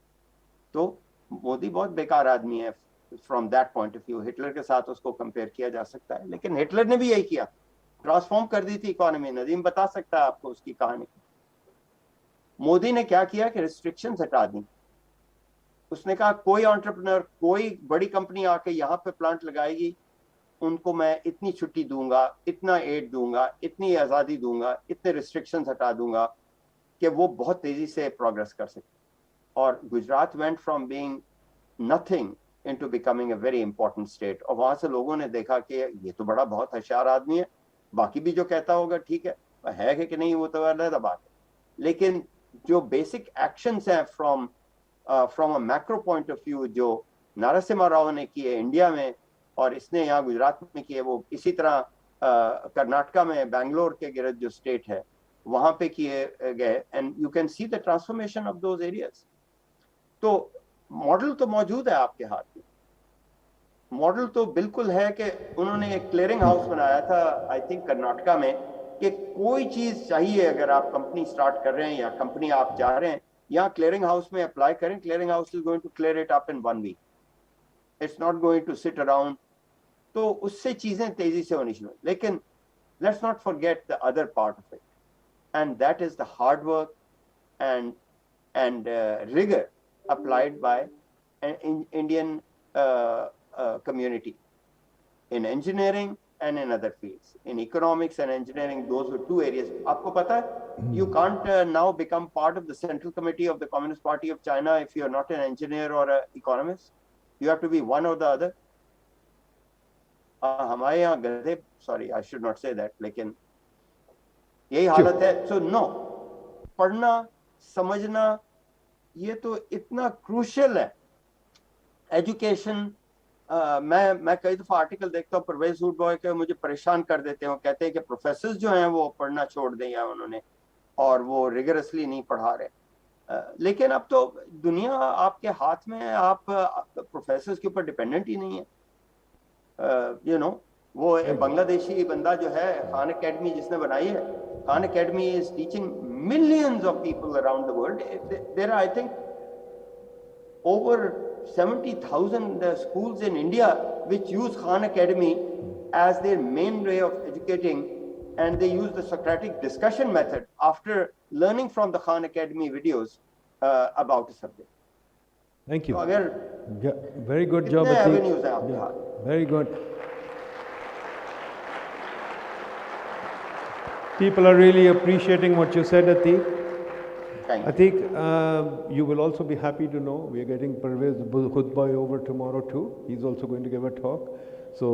तो मोदी बहुत बेकार आदमी है from that point of view. Hitler के साथ उसको कंपेयर किया जा सकता है, लेकिन हिटलर ने भी यही किया, ट्रांसफॉर्म कर दी थी इकोनॉमी। नदीम बता सकता है आपको उसकी कहानी। मोदी ने क्या किया कि रिस्ट्रिक्शंस हटा दी। उसने कहा कोई एंटरप्रेन्योर, कोई बड़ी कंपनी आके यहाँ पे प्लांट लगाएगी, उनको मैं इतनी छुट्टी दूंगा, इतना एड दूंगा, इतनी आज़ादी दूंगा, इतने रिस्ट्रिक्शंस हटा दूंगा कि वो बहुत तेजी से प्रोग्रेस कर सके। और Gujarat went from being nothing into becoming a very important state. और वहां से लोगों ने देखा कि ये तो बड़ा बहुत होशियार आदमी है, बाकी भी जो कहता होगा ठीक है कि नहीं वो तो अलग बात है। लेकिन जो बेसिक एक्शंस हैं from a macro point of view जो नरसिम्हा राव ने किए इंडिया में और इसने यहाँ गुजरात में किए, वो इसी तरह कर्नाटका में बेंगलोर के गिरद जो स्टेट है वहां पे किए गए। And you can see the transformation of those areas. तो मॉडल तो मौजूद है आपके हाथ में। मॉडल तो बिल्कुल है कि उन्होंने एक क्लियरिंग हाउस बनाया था आई थिंक कर्नाटका में, कि कोई चीज चाहिए अगर आप कंपनी स्टार्ट कर रहे हैं या कंपनी आप चाह रहे हैं, यहाँ क्लियरिंग हाउस में अप्लाई करें। Clearing house is going to clear it up in 1 week. It's not going to sit around. तो उससे चीजें तेजी से होनी शुरू। लेकिन let's not forget the other part of it, and that is the hard work and rigor applied by an Indian community in engineering and in other fields. In economics and engineering, those were two areas. आपको पता है, you can't now become part of the Central Committee of the Communist Party of China if you are not an engineer or an economist. You have to be one or the other. हमारे यहाँ गधे, sorry, I should not say that, लेकिन यही हालत है। So no, पढ़ना समझना ये तो इतना क्रूशियल है। एजुकेशन, मैं कई दफा आर्टिकल देखता हूँ परवेज हुड बॉय के, मुझे परेशान कर देते हैं। कहते हैं कि प्रोफेसर्स जो हैं वो पढ़ना छोड़ दें या उन्होंने, और वो रिगरसली नहीं पढ़ा रहे। लेकिन अब तो दुनिया आपके हाथ में है, आप प्रोफेसर्स के ऊपर डिपेंडेंट ही नहीं है। यू नो, वो बांग्लादेशी बंदा जो है, खान अकेडमी जिसने बनाई है, Khan Academy is teaching millions of people around the world. There are, I think, over 70,000 schools in India which use Khan Academy as their main way of educating, and they use the Socratic discussion method after learning from the Khan Academy videos about a subject. Thank you. So, agar very good job, avenues hai aapke haath. Very good. People are really appreciating what you said, Atiq. Thank you. Atiq, you will also be happy to know we are getting Parvez Khudbhai over tomorrow too. He's also going to give a talk. So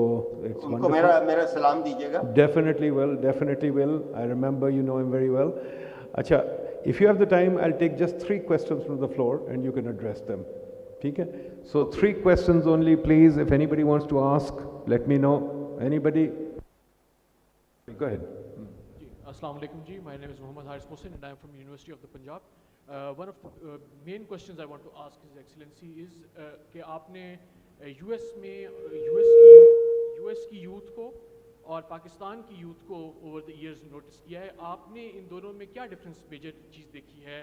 it's उनको मेरा सलाम दीजिएगा. Definitely will. I remember, you know him very well. अच्छा, If you have the time, I'll take just 3 questions from the floor and you can address them. ठीक है? So 3 questions only, please. If anybody wants to ask, let me know. Anybody? Go ahead. Assalamu alaikum ji. My name is Muhammad Haris Mohsin and I am from University of the Punjab. One of the main questions I want to ask His Excellency is कि आपने US में US की youth को और पाकिस्तान की youth को over the years notice किया है. आपने इन दोनों में क्या डिफरेंस मेजर चीज़ देखी है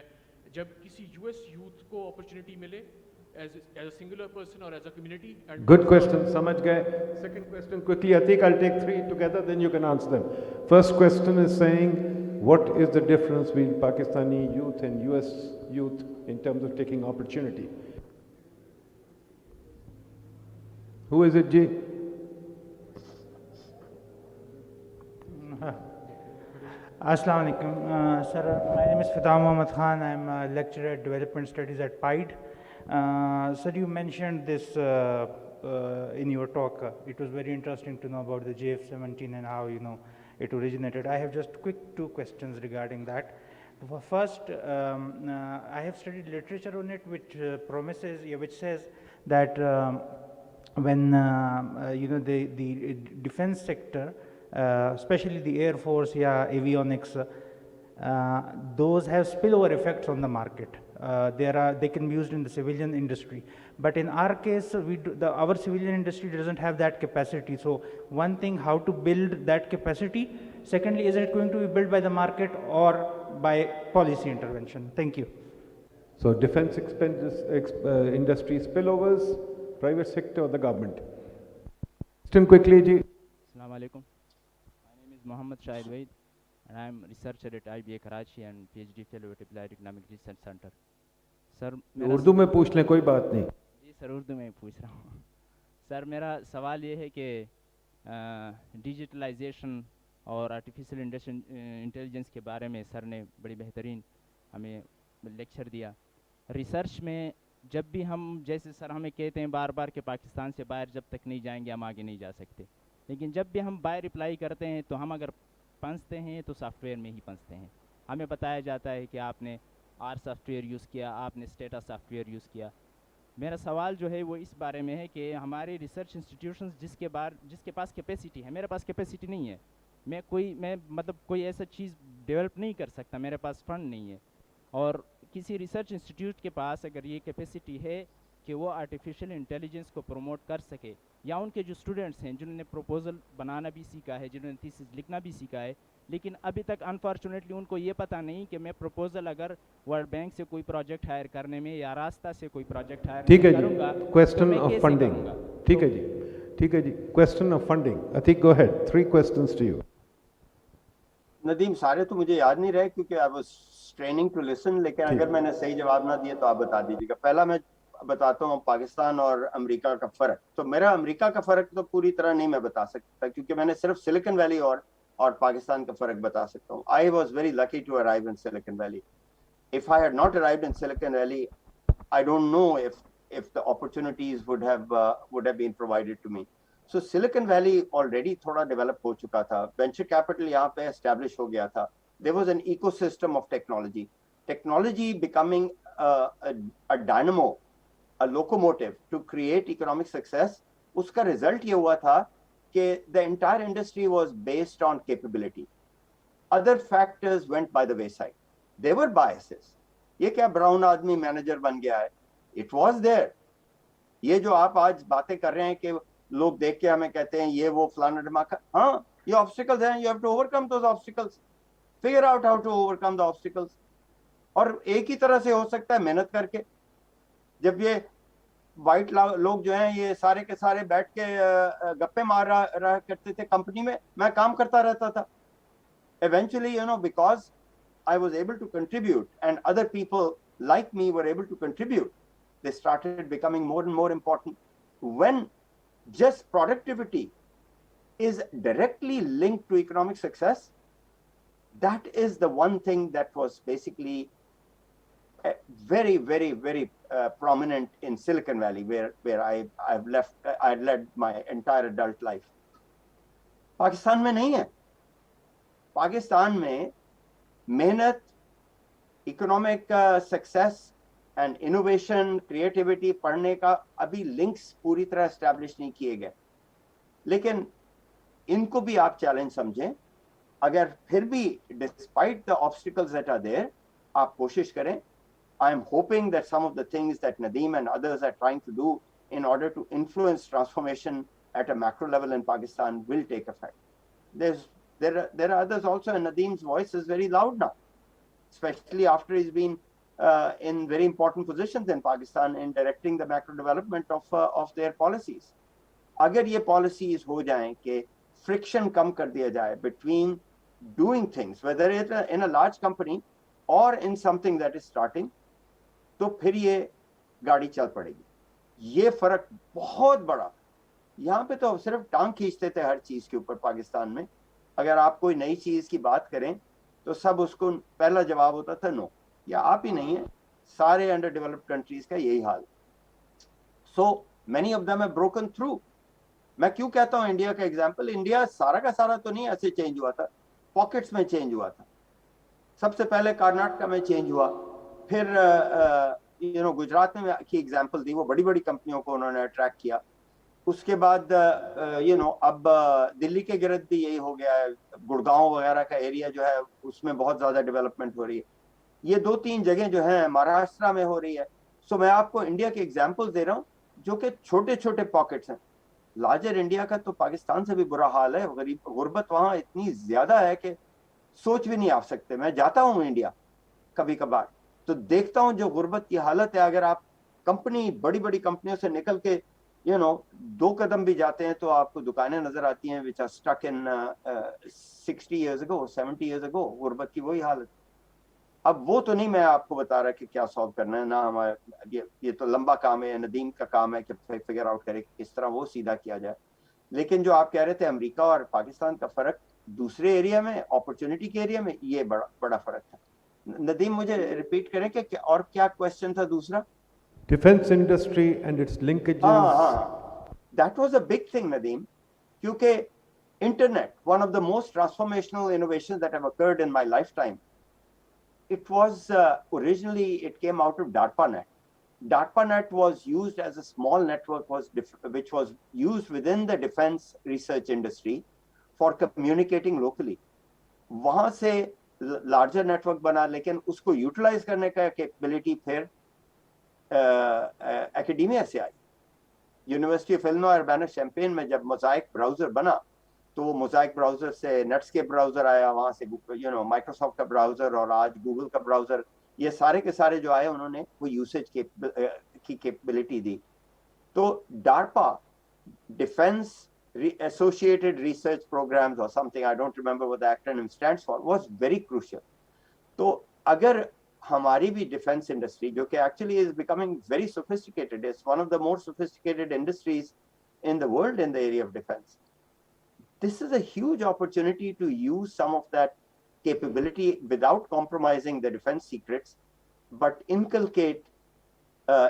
जब किसी US यूथ को अपॉर्चुनिटी मिले as a singular person or as a community? And Good question. समझ गए. Second question quickly. Atiq, I'll take 3 together, then you can answer them. First question is saying, what is the difference between Pakistani youth and US youth in terms of taking opportunity? Who is it, Ji? Assalamu alaikum. Sir, my name is Fida Muhammad Khan. I'm a lecturer at Development Studies at PIDE. Sir, you mentioned this in your talk. It was very interesting to know about the JF-17 and how, it originated. I have just quick 2 questions regarding that. First, I have studied literature on it, which which says that when the defense sector, especially the Air Force, avionics, those have spillover effects on the market. They can be used in the civilian industry, but in our case, our civilian industry doesn't have that capacity. So, one thing, how to build that capacity. Secondly, is it going to be built by the market or by policy intervention? Thank you. So, defense industry spillovers, private sector or the government? Question quickly, Ji. Assalamu alaikum. My name is Mohammad Shahid Waid and I am researcher at IBA Karachi and PhD fellow at Applied Economic Research Center. Sir Urdu में पूछ लें, कोई बात नहीं. जी sir, Urdu में पूछ रहा हूँ. सर मेरा सवाल ये है कि डिजिटलाइजेशन और आर्टिफिशियल इंटेलिजेंस के बारे में सर ने बड़ी बेहतरीन हमें लेक्चर दिया. रिसर्च में जब भी हम, जैसे सर हमें कहते हैं बार बार कि पाकिस्तान से बाहर जब तक नहीं जाएंगे हम आगे नहीं जा सकते, लेकिन जब भी हम बाहर अप्लाई करते हैं तो हम अगर पंसते हैं तो सॉफ्टवेयर में ही पंसते हैं. हमें बताया जाता है कि आपने आर सॉफ्टवेयर यूज़ किया, आपने स्टेटा सॉफ्टवेयर यूज़ किया. मेरा सवाल जो है वो इस बारे में है कि हमारे रिसर्च इंस्टीट्यूशंस जिसके पास कैपेसिटी है, मेरे पास कैपेसिटी नहीं है, मैं कोई ऐसा चीज़ डेवलप नहीं कर सकता, मेरे पास फंड नहीं है. और किसी रिसर्च इंस्टीट्यूट के पास अगर ये कैपेसिटी है कि वो आर्टिफिशियल इंटेलिजेंस को प्रमोट कर सके, या उनके जो स्टूडेंट्स हैं जिन्होंने प्रपोजल बनाना भी सीखा है, जिन्होंने थीसिस लिखना भी सीखा है, लेकिन अभी तक अनफॉर्चुनेटली उनको ये पता नहीं कि मैं प्रपोजल अगर वर्ल्ड बैंक से कोई प्रोजेक्ट हायर करने में या रास्ता से कोई प्रोजेक्ट हायर करूँगा, क्वेश्चन ऑफ फंडिंग. ठीक है जी, ठीक है जी. Question of funding. Atiq, go ahead. 3 questions to you. Nadeem, सारे तो मुझे याद नहीं रहे क्योंकि I was training to listen, लेकिन अगर मैंने सही जवाब ना दिए तो आप बता दीजिएगा. पहला मैं बताता हूँ पाकिस्तान और अमेरिका का फर्क. तो मेरा अमेरिका का फर्क तो पूरी तरह नहीं मैं बता सकता क्योंकि मैंने सिर्फ सिलिकॉन वैली और पाकिस्तान का फर्क बता सकता हूँ. I was very lucky to arrive in Silicon Valley. If I had not arrived in Silicon Valley, I don't know if the opportunities would have been provided to me. So Silicon Valley already थोड़ा develop हो चुका था. Venture capital यहाँ पे establish हो गया था. There was an ecosystem of technology. Technology becoming a dynamo, a locomotive to create economic success. उसका result ये हुआ था कि the entire industry was based on capability. Other factors went by the wayside. There were biases. ये क्या brown आदमी manager बन गया है? It was there. ये जो आप आज बातें कर रहे हैं कि लोग देख के हमें कहते हैं ये वो फलाना ढमाका, हाँ ये ऑब्स्टिकल्स हैं. You have to overcome those obstacles. Figure out how to overcome the obstacles. और एक ही तरह से हो सकता है मेहनत करके. जब ये वाइट लोग जो हैं ये सारे के सारे बैठ के गप्पे मार रहा करते थे कंपनी में, मैं काम करता रहता था. Eventually, because I was able to contribute and other people like me were able to contribute, they started becoming more and more important. When just productivity is directly linked to economic success, that is the one thing that was basically very, very, very prominent in Silicon Valley, where I led my entire adult life. Pakistan में नहीं है. पाकिस्तान में मेहनत, economic success and innovation, creativity पढ़ने का अभी links पूरी तरह एस्टैब्लिश नहीं किए गए, लेकिन इनको भी आप चैलेंज समझें। अगर फिर भी despite the obstacles that are there, आप कोशिश करें। I am hoping that some of the things that Nadeem and others are trying to do in order to influence transformation at a macro level in Pakistan will take effect. There are others also, and Nadeem's voice is very loud now, especially after he's been in very important positions in Pakistan in directing the macro development of their policies. अगर ये policies हो जाएं कि friction कम कर दिया जाए between doing things, whether it's in a large company or in something that is starting, तो फिर ये गाड़ी चल पड़ेगी। ये फर्क बहुत बड़ा। यहाँ पे तो सिर्फ टांग खींचते थे हर चीज के ऊपर पाकिस्तान में। अगर आप कोई नई चीज की बात करें तो सब उसको पहला जवाब होता था नो, या आप ही नहीं है, सारे अंडर डेवलप्ड कंट्रीज का यही हाल। So many of them have broken through. मैं क्यों कहता हूँ इंडिया का एग्जाम्पल, इंडिया सारा का सारा तो नहीं ऐसे चेंज हुआ था, पॉकेट्स में चेंज हुआ था। सबसे पहले कर्नाटका में चेंज हुआ, फिर गुजरात में की एग्जांपल दी, वो बड़ी बड़ी कंपनियों को उन्होंने अट्रैक्ट किया। उसके बाद अब दिल्ली के गिरद भी यही हो गया है, गुड़गांव वगैरह का एरिया जो है उसमें बहुत ज्यादा डेवलपमेंट हो रही है। ये 2-3 जगह जो है महाराष्ट्र में हो रही है। सो मैं आपको इंडिया के एग्जाम्पल दे रहा हूँ जो कि छोटे छोटे पॉकेट्स हैं। लार्जर इंडिया का तो पाकिस्तान से भी बुरा हाल है, गुर्बत वहाँ इतनी ज्यादा है कि सोच भी नहीं आ सकते। मैं जाता हूँ इंडिया कभी कभार तो देखता हूँ जो गुर्बत की हालत है। अगर आप बड़ी बड़ी कंपनियों से निकल के 2 कदम भी जाते हैं तो आपको दुकानें नजर आती हैं which are stuck in 60 years ago, 70 years ago। गुर्बत की वही हालत। अब वो तो नहीं मैं आपको बता रहा कि क्या सॉल्व करना है ना, हमारा ये तो लंबा काम है, नदीम का काम है कि फिगर आउट करे किस तरह वो सीधा किया जाए। लेकिन जो आप कह रहे थे अमेरिका और पाकिस्तान का फर्क दूसरे एरिया में, अपॉर्चुनिटी के एरिया में, ये बड़ा फर्क था। नदीम मुझे रिपीट करें कि और क्या क्वेश्चन था दूसरा? Defence industry and its linkages. हाँ, that was a big thing Nadeem, क्योंकि internet, one of the most transformational innovations that have occurred in my lifetime, it was originally it came out of DARPANET. DARPANET was used as a small network which was used within the defense research industry for communicating locally. वहां से larger network बना, लेकिन उसको utilise करने का capability फिर academia से आई। University of Illinois Urbana Champaign में जब मोज़ाइक ब्राउजर बना तो वो मोज़ाइक ब्राउजर से नेटस्केप ब्राउजर आया, वहां से माइक्रोसॉफ्ट का ब्राउजर और आज गूगल का ब्राउजर, ये सारे के सारे जो आए उन्होंने वो यूसेज की कैपेबिलिटी दी। तो DARPA, defence Associated Research Programs or something, I don't remember what the acronym stands for, was very crucial. तो अगर हमारी भी डिफेंस इंडस्ट्री, जो कि actually is becoming very sophisticated, is one of the more sophisticated industries in the world in the area of defense. This is a huge opportunity to use some of that capability without compromising the defense secrets, but inculcate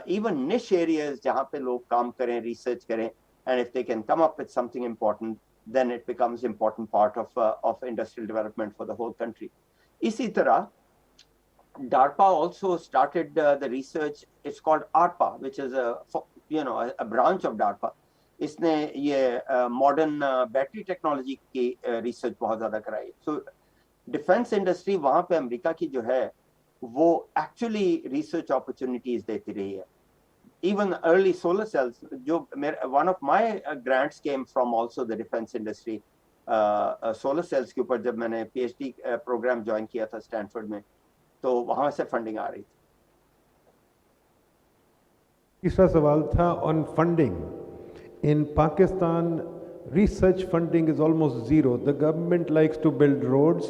even niche areas जहाँ पे लोग काम करें, research करें, and if they can come up with something important, then it becomes important part of industrial development for the whole country. इसी तरह DARPA also started the research. It's called ARPA, which is a branch of DARPA. इसने ये modern battery technology की research बहुत ज़्यादा कराई। So defense industry वहाँ पे अमेरिका की जो है वो actually research opportunities देती रही है। Even early solar cells, one of my grants came from also the defense industry. Solar cells के ऊपर जब मैंने PhD program join किया था स्टैनफोर्ड में, तो वहां से फंडिंग आ रही थी। तीसरा सवाल था on funding. In Pakistan, research funding is almost zero. The government likes to build roads,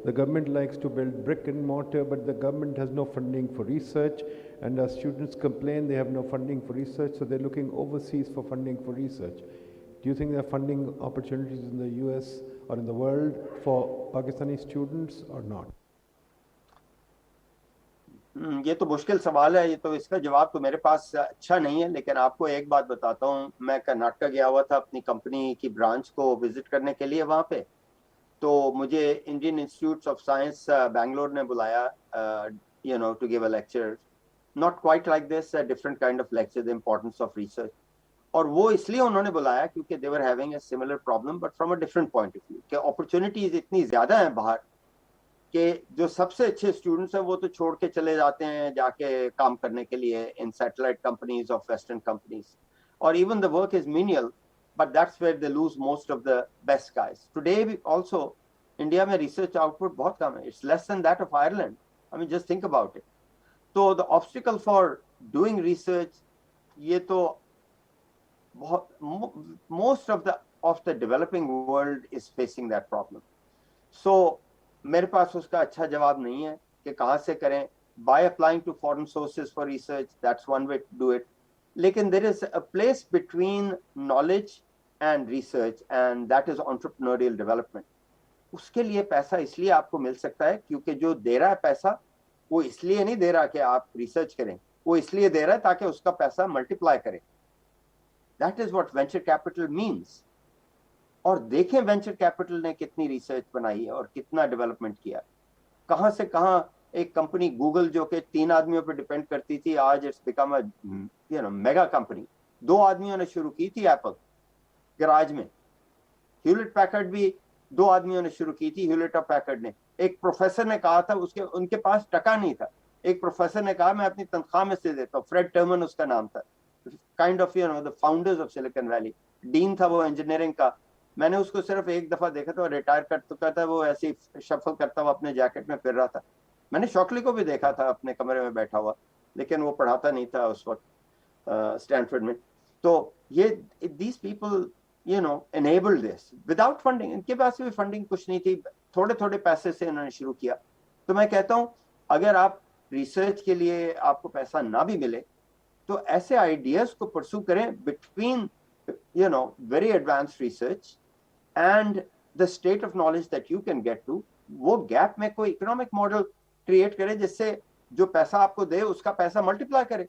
the government likes to build brick and mortar, but the government has no funding for research, and our students complain they have no funding for research, so they're looking overseas for funding for research. Do you think there are funding opportunities in the US or in the world for Pakistani students or not? ये तो मुश्किल सवाल है, ये तो इसका जवाब तो मेरे पास अच्छा नहीं है, लेकिन आपको एक बात बताता हूँ। मैं कर्नाटका गया हुआ था अपनी कंपनी की ब्रांच को विजिट करने के लिए वहाँ पे, तो मुझे Indian institute of science Bangalore ने बुलाया to give a lecture. Not quite like this, a different kind of lecture, the importance of research. और वो इसलिए उन्होंने बुलाया क्योंकि they were having a similar problem but from a different point of view. कि opportunities इतनी ज़्यादा हैं बाहर कि जो सबसे अच्छे students हैं वो तो छोड़ के चले जाते हैं जाके काम करने के लिए in satellite companies of Western companies. Or even the work is menial, but that's where they lose most of the best guys. Today we also, India में research output बहुत कम है. It's less than that of Ireland. I mean, just think about it. So the obstacle for doing research, ये तो most of the developing world is facing that problem. So मेरे पास उसका अच्छा जवाब नहीं है कि कहाँ से करें. By applying to foreign sources for research, that's one way to do it. लेकिन there is a place between knowledge and research, and that is entrepreneurial development. उसके लिए पैसा इसलिए आपको मिल सकता है क्योंकि जो दे रहा है पैसा वो इसलिए नहीं दे रहा कि आप रिसर्च करें, वो इसलिए दे रहा है ताकि उसका पैसा मल्टीप्लाई करे. That is what venture capital means. और देखें वेंचर कैपिटल ने कितनी रिसर्च बनाई है और कितना डेवलपमेंट किया. कहां से कहां एक कंपनी गूगल जो कि 3 आदमियों पर डिपेंड करती थी, आज it's become a mega company. 2 आदमियों ने शुरू की थी एप्पल गैराज में. ह्यूलेट पैकर्ड भी 2 आदमियों ने शुरू की थी, ह्यूलेट और पैकर्ड ने. एक प्रोफेसर ने कहा था, उनके पास टका नहीं था. एक प्रोफेसर ने कहा मैं अपनी तनख्वाह में से देता हूँ. फ्रेड टर्मन उसका नाम था. Kind of the founders of silicon valley. Dean था वो इंजीनियरिंग का. मैंने उसको सिर्फ एक दफा देखा था, रिटायर कर चुका था. वो ऐसे ही शफल करता हुआ अपने जैकेट में फिर रहा था. मैंने शॉकली को भी देखा था अपने कमरे में बैठा हुआ, लेकिन वो पढ़ाता नहीं था उस वक्त स्टैनफोर्ड में. तो ये these people enabled this without funding. इनके पास भी फंडिंग कुछ नहीं थी, थोड़े थोड़े पैसे से इन्होंने शुरू किया. तो मैं कहता हूँ अगर आप रिसर्च के लिए आपको पैसा ना भी मिले तो ऐसे आइडियाज को परस्यू करें between very advanced research and the state of knowledge that you can get to. वो गैप में कोई इकोनॉमिक मॉडल क्रिएट करे जिससे जो पैसा आपको दे उसका पैसा मल्टीप्लाई करे.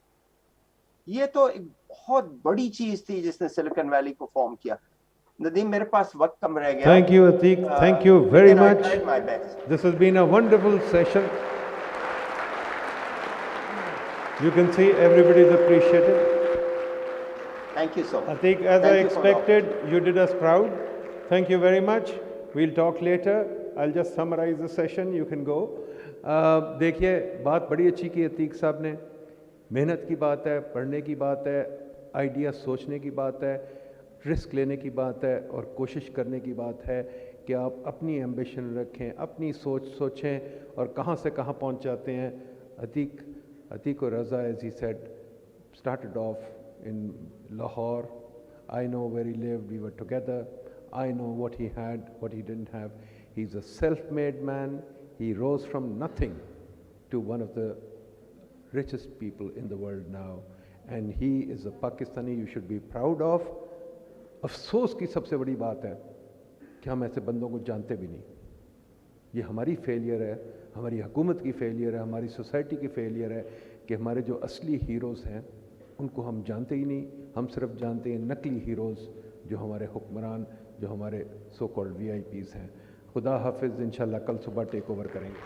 ये तो एक बहुत बड़ी चीज थी जिसने सिलिकॉन वैली को फॉर्म किया. नदीम, मेरे पास वक्त कम रह गया. Thank you, Atiq. Thank you very and I much. tried my best. This has been a wonderful session. You can see everybody is appreciative. Thank you so much. Atiq, as I Thank you for the expected, you did us proud. Thank you very much. We'll talk later. I'll just summarize the session. You can go. देखिए, बात बड़ी अच्छी की अतीक साहब ने. मेहनत की बात है, पढ़ने की बात है, आइडिया सोचने की बात है, रिस्क लेने की बात है और कोशिश करने की बात है कि आप अपनी एम्बिशन रखें, अपनी सोच सोचें और कहाँ से कहाँ पहुँच जाते हैं. अतीक और रज़ा, as he said, started off in Lahore. I know where he lived, we were together. I know what he had, what he didn't have. He's a self-made man. He rose from nothing to one of the richest people in the world now. And he is a Pakistani you should be proud of. अफसोस की सबसे बड़ी बात है कि हम ऐसे बंदों को जानते भी नहीं. ये हमारी फेलियर है, हमारी हुकूमत की फेलियर है, हमारी सोसाइटी की फेलियर है कि हमारे जो असली हीरोज़ हैं उनको हम जानते ही नहीं. हम सिर्फ जानते हैं नकली हीरोज़ जो हमारे हुक्मरान, जो हमारे सो कॉल्ड VIPs हैं. खुदा हाफिज़. इंशाल्लाह कल सुबह टेक ओवर करेंगे.